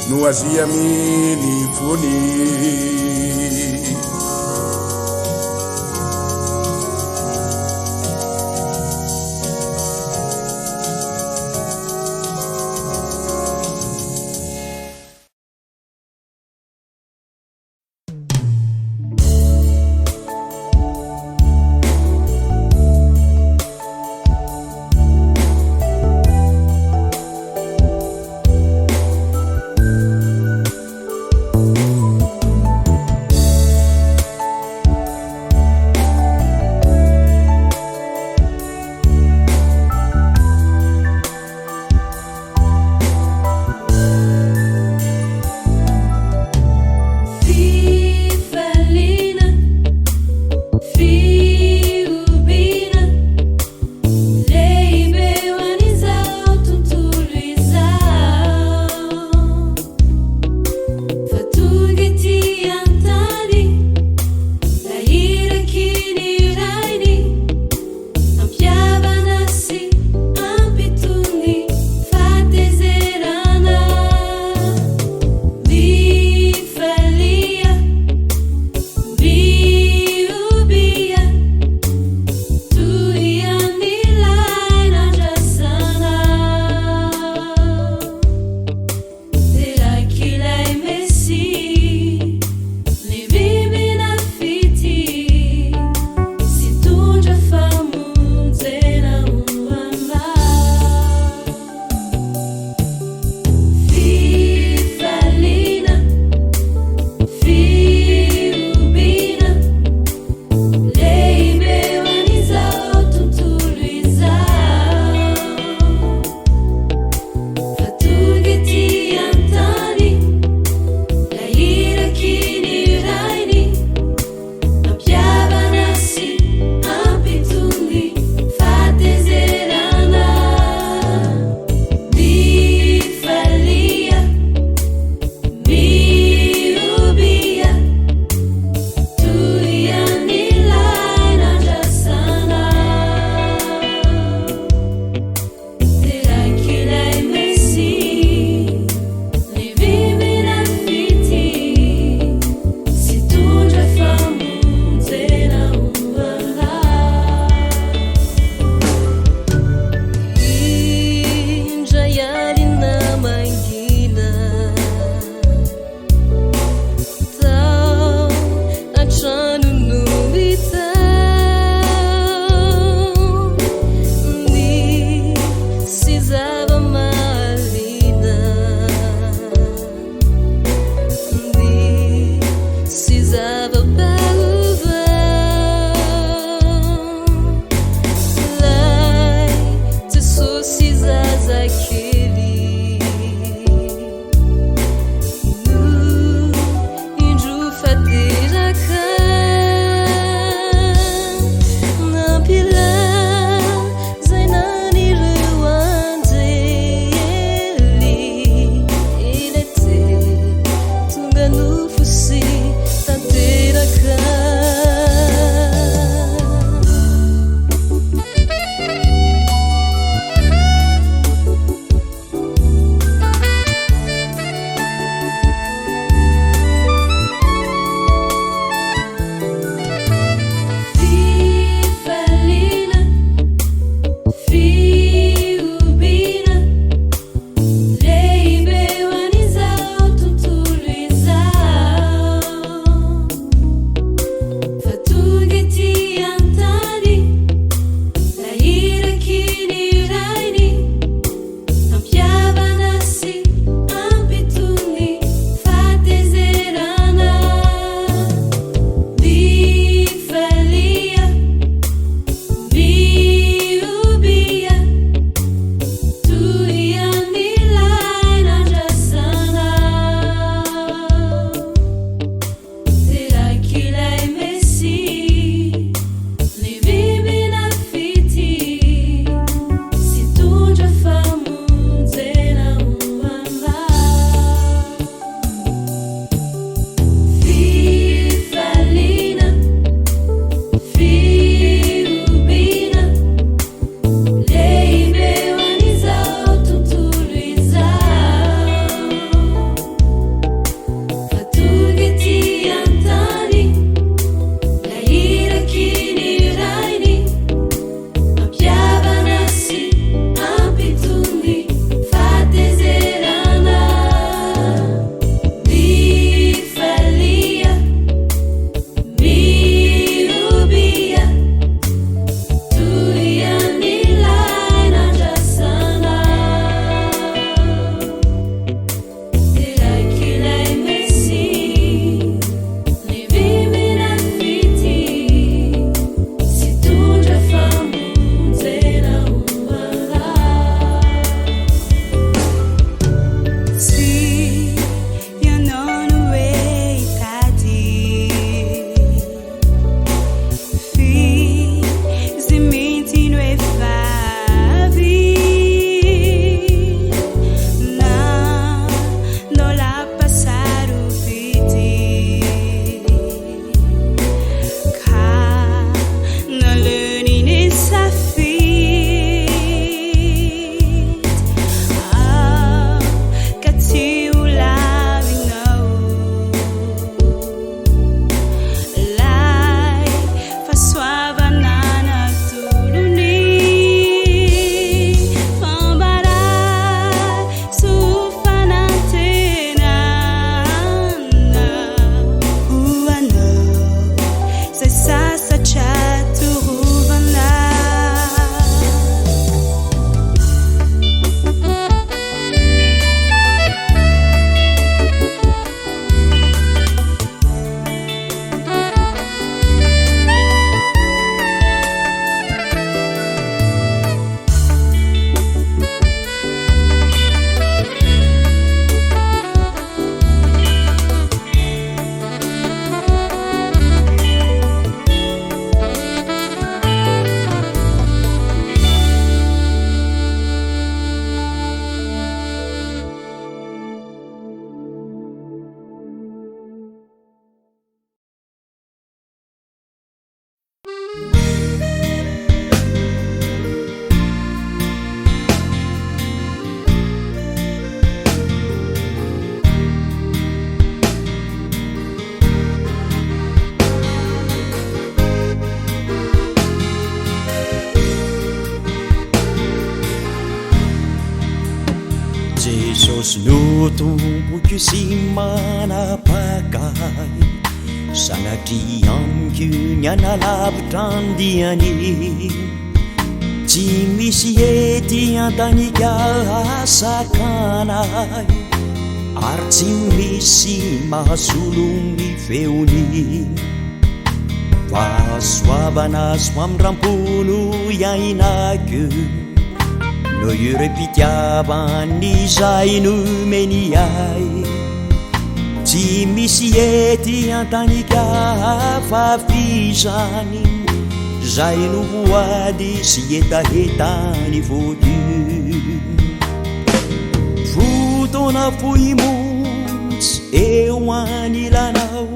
no azy amin'ny fony. Jesosy no tomboky sy manapakay, sanatria amiko ny analavitra andiany. Tsy misy ety antanika asakanay, ary tsy misy mahasolo ny feony. Fa soavana so amin'ny rampono iainako, no ireo mpitiavany izay nomeny ahy. Tsy misy ety antanika fafizany, zay no voady sy etahetany voky. Fotoana fohy montsy eo anilanao,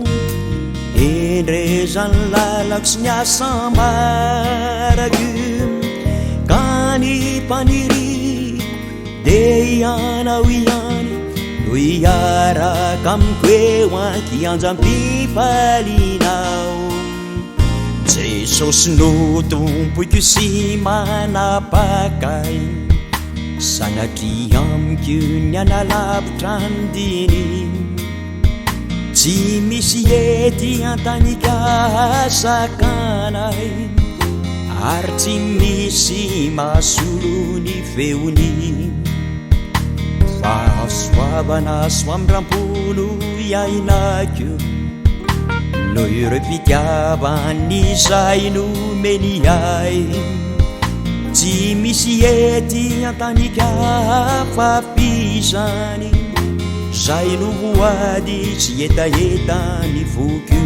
endrezany lalako sy ny asambarako. Ka ny mpaniriko de ianao ihany, no iaraka amiko eo ankianjam-pipalinao. Jesosy no tompoiko sy manapakay, sanatria amiko ny analavitra andiny. Tsy misy ety antanika asakanay, ary tsy misy mahasolo ny feony. Fa soavana so amin'ny rampono iainako, no ireo mpitiavany izay nomeny ahy. Tsy misy ety antanika fafizany, zay no voady sy etahetany voky.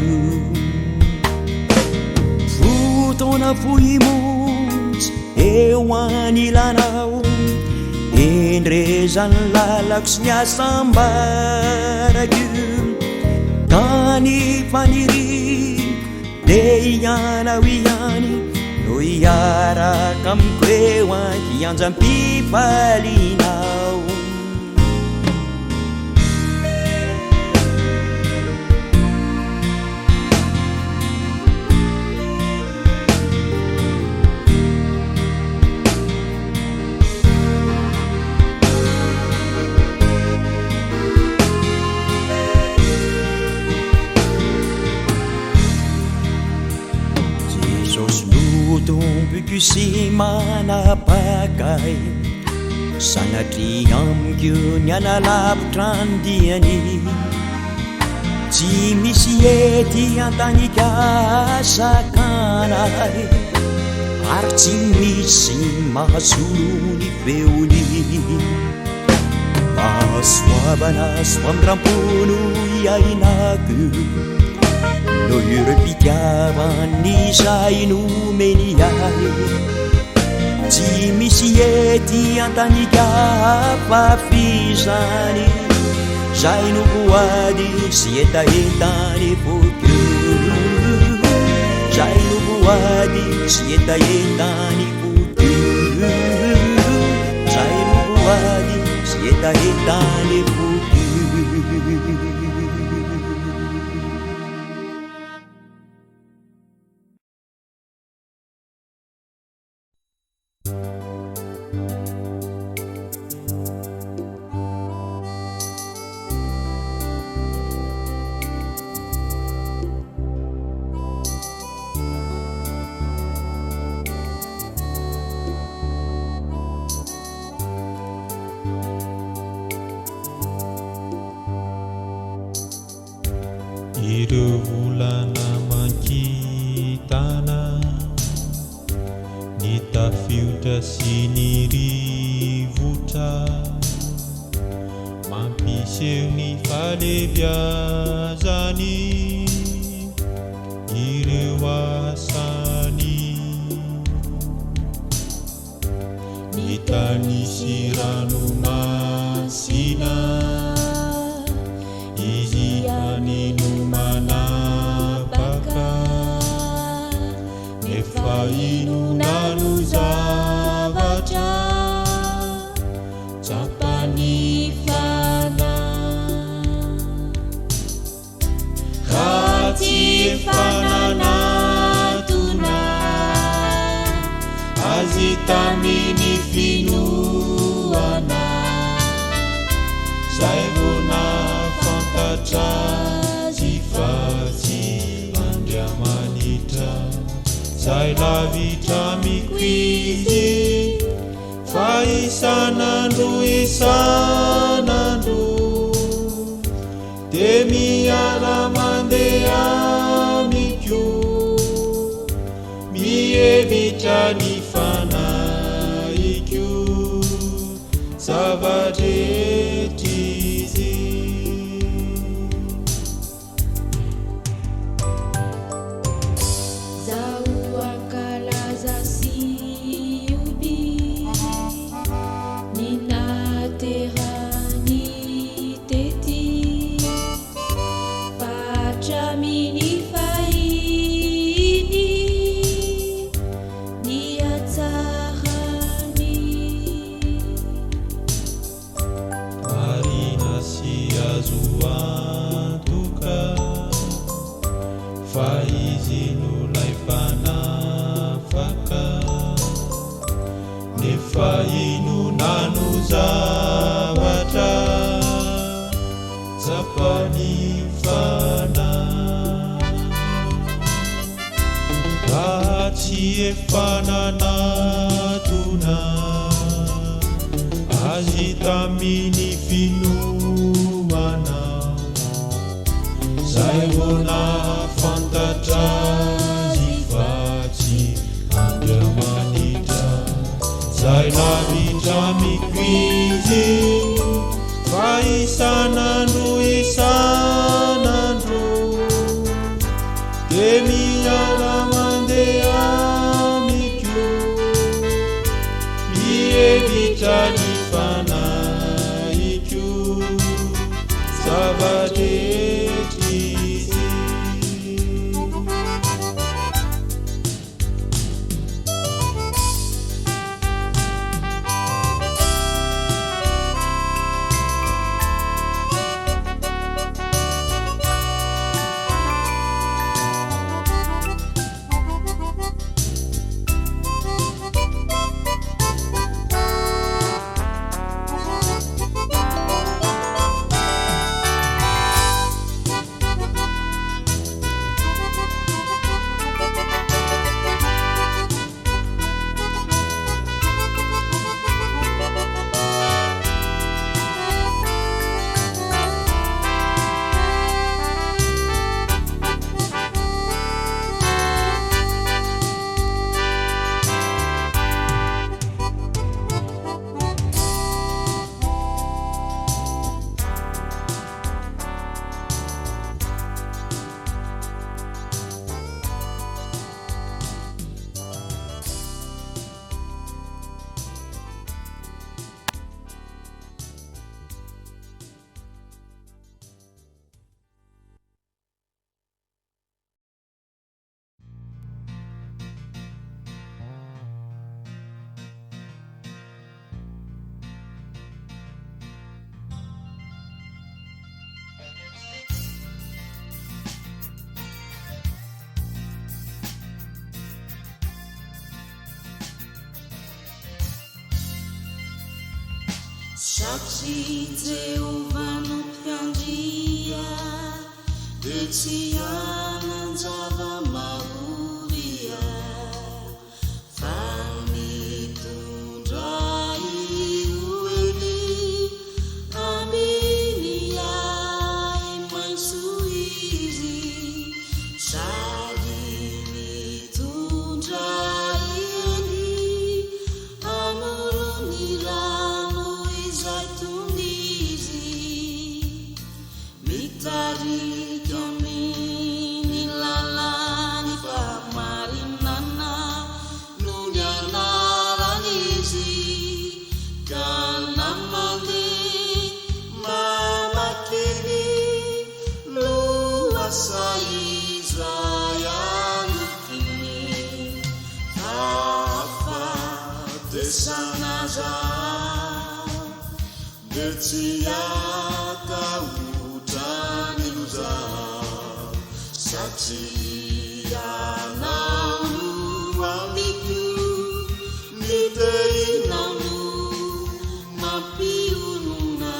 Fotoana fohy montsy eo anilanao, endrezany lalako sy ny asambarako. Ka ny faniriko de ianao ihany, no iaraka amiko eo ankianjam-pipalinao. Tompoiko sy manapakay, sanatria amiko ny analavitra andiany. Tsy misy ety antanika asakanay, ary tsy misy mahasolo ny feony. Fahasoavana so amin'ny rampono iainako, no ireo mpitiavany izay nomeny ahy. Tsy misy ety antanika fafizany, zay no voady sy etahetany voky. Zay no voady sy etahetany voky. Zay no voady sy etahetany voky. Ireo volana mankitana, ny tafiotra sy ny rivotra, mampiseho ny falebiazany, ireo asany. Ny tany sy ranomasina, izy any no manapaka, nefa inona no zavatra tsapany fana. Raha tsy fananatona, azy tamin'ny finoana, zay vona fantatra jifatsy Andriamanitra zay lavitra mikoizy fa isanandro isanandro de miara mandeha amiko mihevitra ny fanaiko zava-drehetra izy Zaho ankalaza sy oby ny naterany tety fatraminy fahiny ny atsarany marina sy azo antoka fa izy nolay mpanafaka nefa ino nano zavatra tsapany fana raha tsy efa nanatona azy tamin'ny finoana zay vona fantatra jifatsy Andriamanitra zay lavitra mikoizy fa isanandro isanandro de miara mandeha amiko mihevitra ny fanaiko zava-drehetra izy Satria Jehovah no mpiandria dia tsy hanan-java-mahoria fa mitondra ihoeny aminy ay maitso izy sady mitondra ihoeny amorony rano izay tonizy mitarika amin'ny lalany fahamarinana no ny anaran'izy ka namandeha mamakely loasa izay anokiny afatesana zaho dia tsy akaotrany lozaho satria anao no amiko ny tehinao no mampionona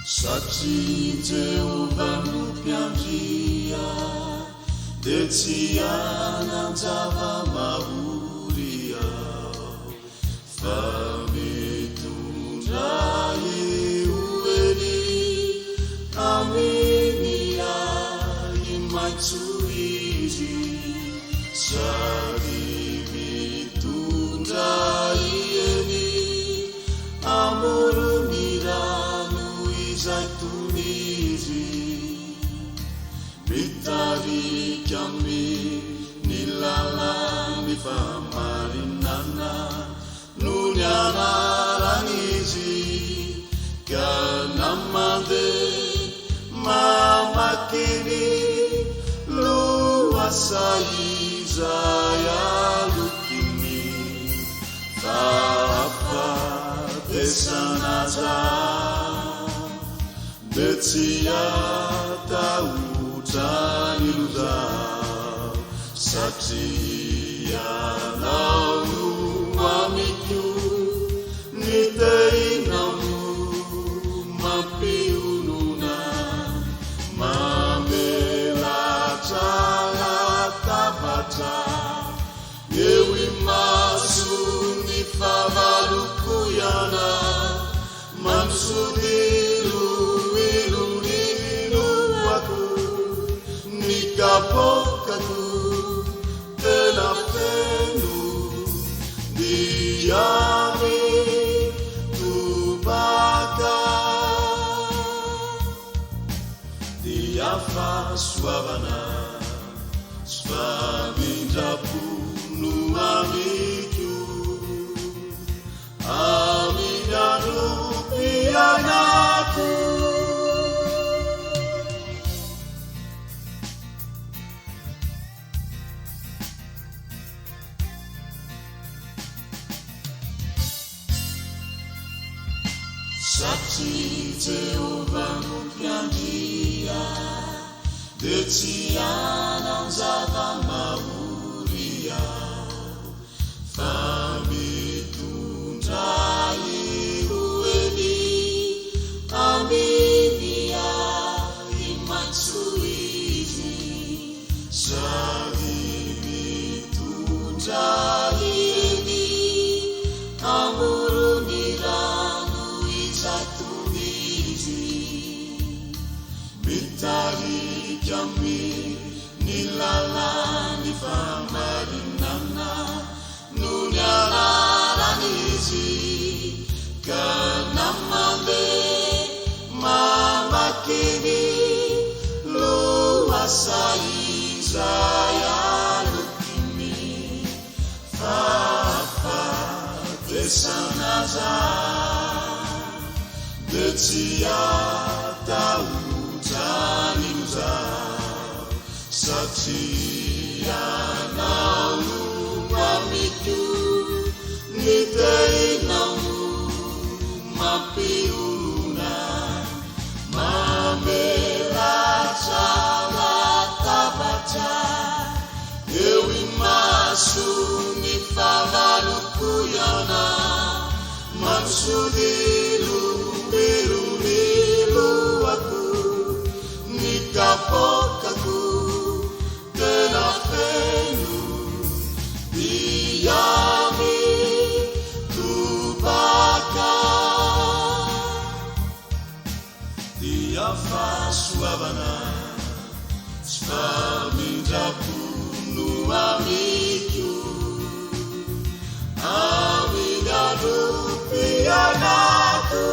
satria Jehova no mpiandria dia tsy hanan-java-mahory aho fa mitondra eo eny aminy ahy maitso izy sady mitondra eny amorony rano izay tonizy mitarika amin'ny lalany famarinana no ny anaranizy ka namandeha mamakiny loasa izay alokiny fahafatesana zah dia tsy atahotrany lozaho satria anao no amiko ny tehinao no mampionona mamelatra latabatra eo imaso ny fahavaloko iana mamsodilo iloninoako ny kapokako tena feno diamy tobaka dia fahasoavana sy famindrapo no amiko amin'ny anompianako satria Jehova no mpiandria dia tsy hanan-java-mahory aho fa mitondra eo eny aminy ahy maitso izy sady mitondra eny amorony rano izay tonizy mitarika amin'ny lalany famarinana no ny anaranizy ka namandeha mamakiny loasa izay alokiny fahafatesana zah dia tsy atahotrany lozaho satria anao no amiko ny tehinao no mampionona mamelatra latabatra eo imaso ny fahavaloko iana mamsodilo milomiloako ny kapokako tena feno diamy tobaka dia fahasoavana sy famindrapo no amiko amin'ny anompianako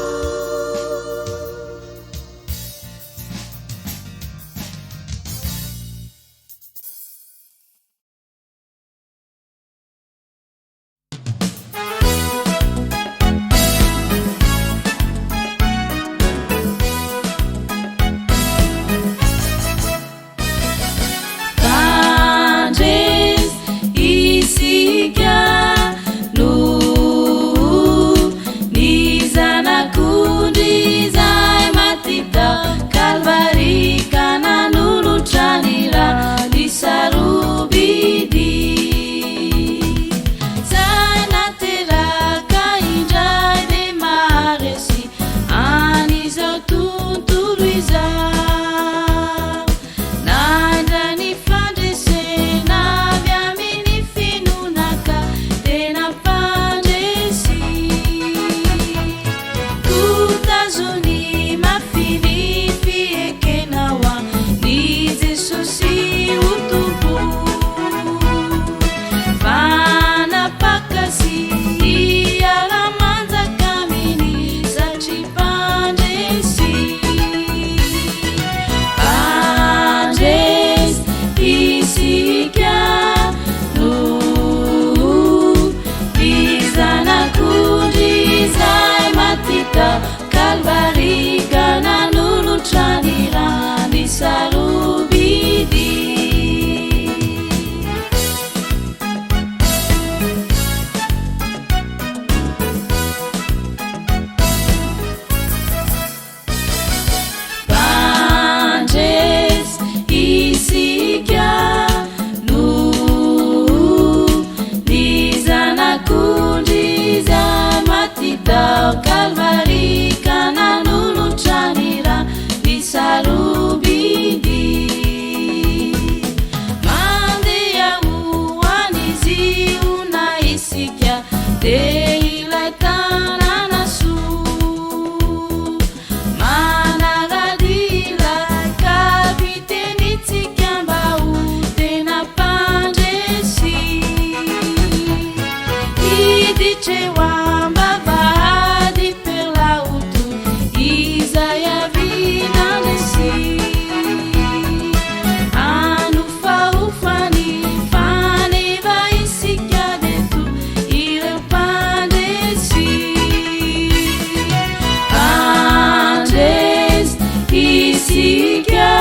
isika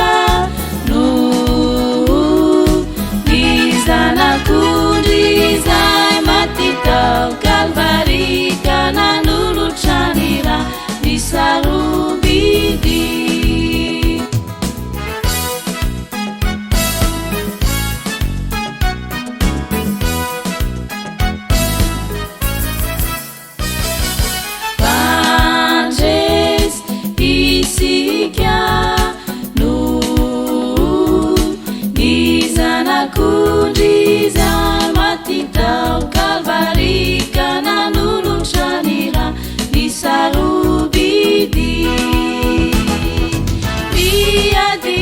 no izanakundry zay maty tao Kalvary ka nanolotrany raha nisarobidy isika no izanakundry zay maty tao Kalvary ka nanolotrany raha nisarobidy miady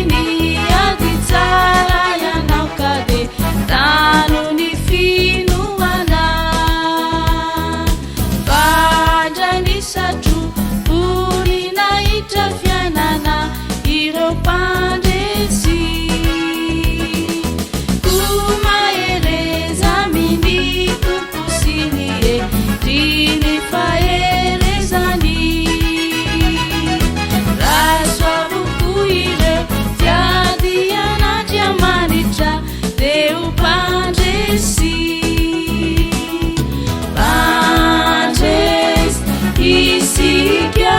tsara ianao ka de rano ny finoana vandray ny satro fianana ireo mpandresy komahereza minitomposiny e diny faherezany rasoavoko ireo tiady anatria manitra reo mpandresy mpandresy isika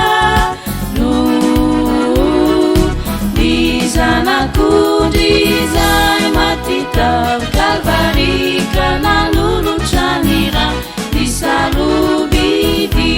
izanakundry zay maty tao Kalvary ka nanolotrany raha nisarobidy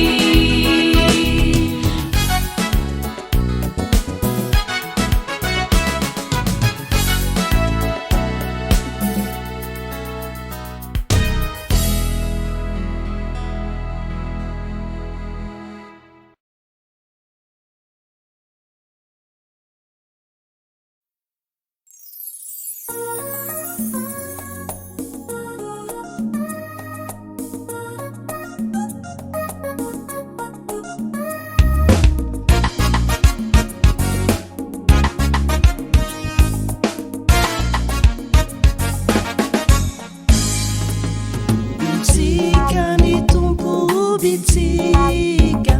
Bitsika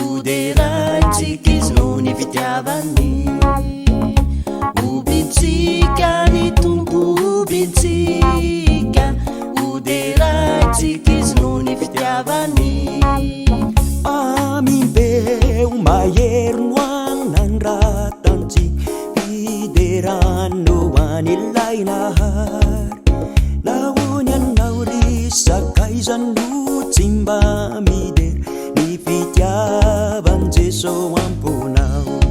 uderaitika izy no ny fitiavany ubitsika ny tompo bitsika uderaitika izy no ny fitiavany amimbeo maherono anandratantsy fiderano anilay nahary naony anao risakaizano Simba mider ni fitiavan Jesu ampunau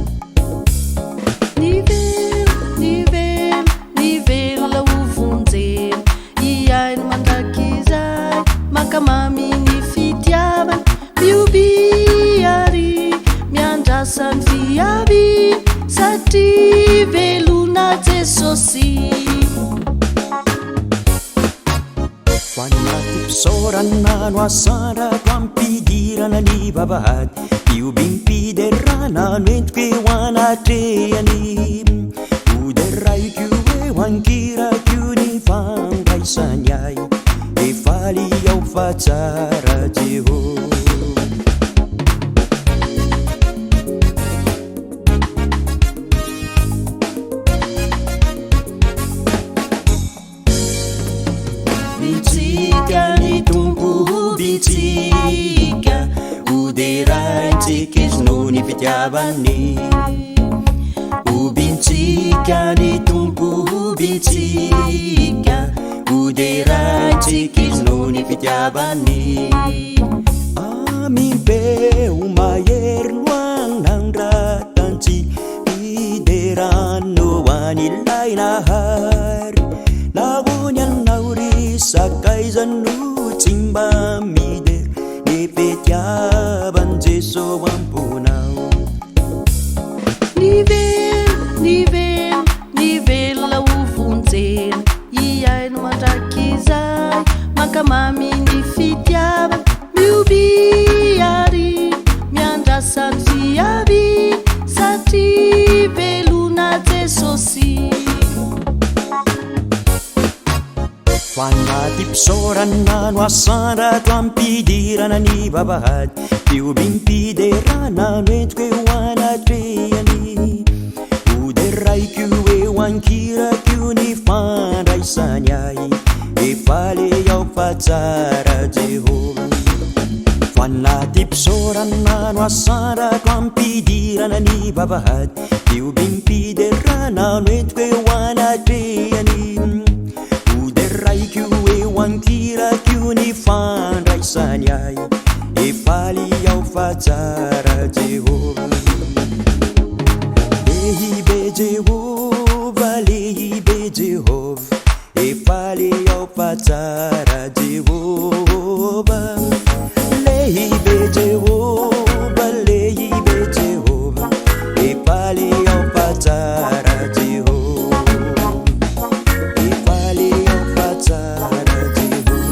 nivel la uvunze iai mandakizai makamami ni fitiavan miubiari miandrasan fiavi sati veluna Jesosi Fanatipsorana no asara kwampidirana ny vavahady iobimpiderana no entiko eo anatreany oderaiko eo ankirakio ny fandraisany ay efaly ao fa tsara Jehova bitsika uderaitika izy no ny fitiavany ubitsika ny tompo bitsika uderaitika izy no ny fitiavany amimbeo maherono anandratantsy fiderano anilay nahary naony anao risakaizano Simba mider ni fitiavan Jesu ampunau nivel la uvunzen iai no mandrakizai makamami ni fitiavan miubiari miandrasan fiavi sati veluna Jesosi Fanatipsorana no asara kwampidirana ny vavahady fiobimpiderana no entiko eo anatreany tirana ny vavahady eo bimpiderana noentiko eo anatreany ode raikio eo ankirakio ny fandraisany ay efaly ao fa tsara Jehova lehibe Jehova lehibe Jehova efaly ao fa tsara Jehova lehibe Jehova lehibe Jehova efaly ao fa tsara Jehova efaly ao fa tsara Jehova.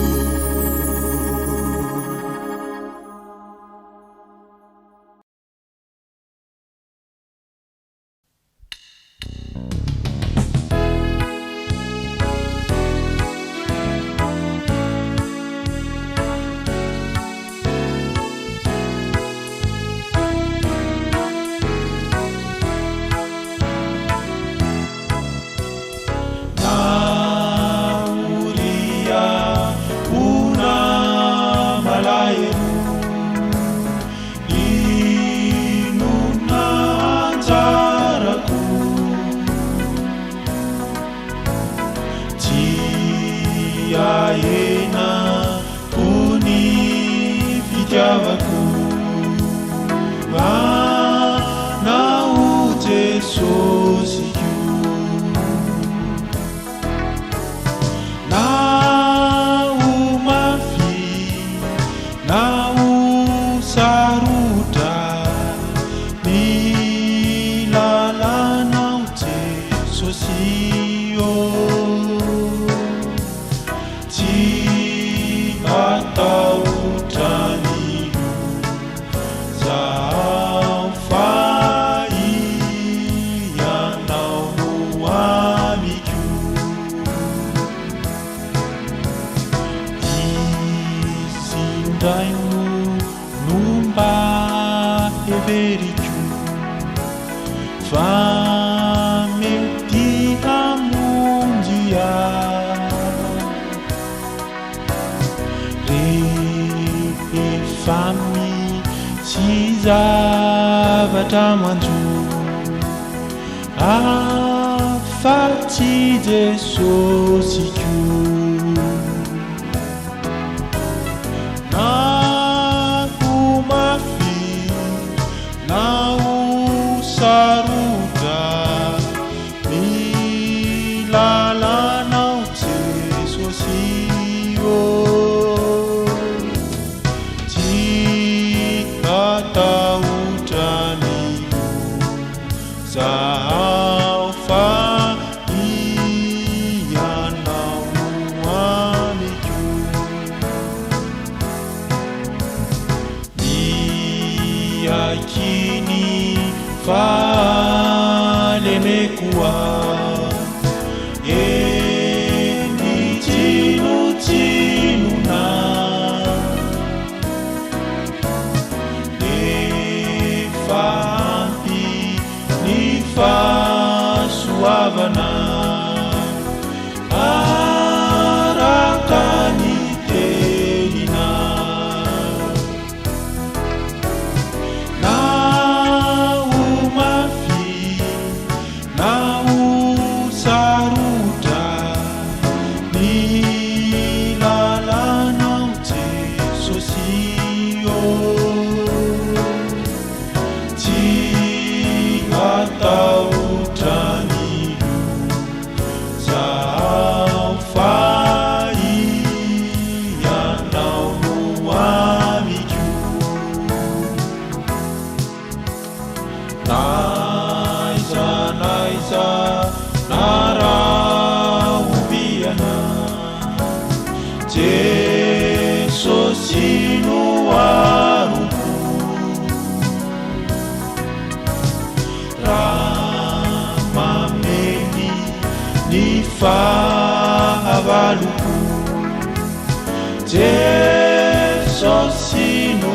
Jesus sinu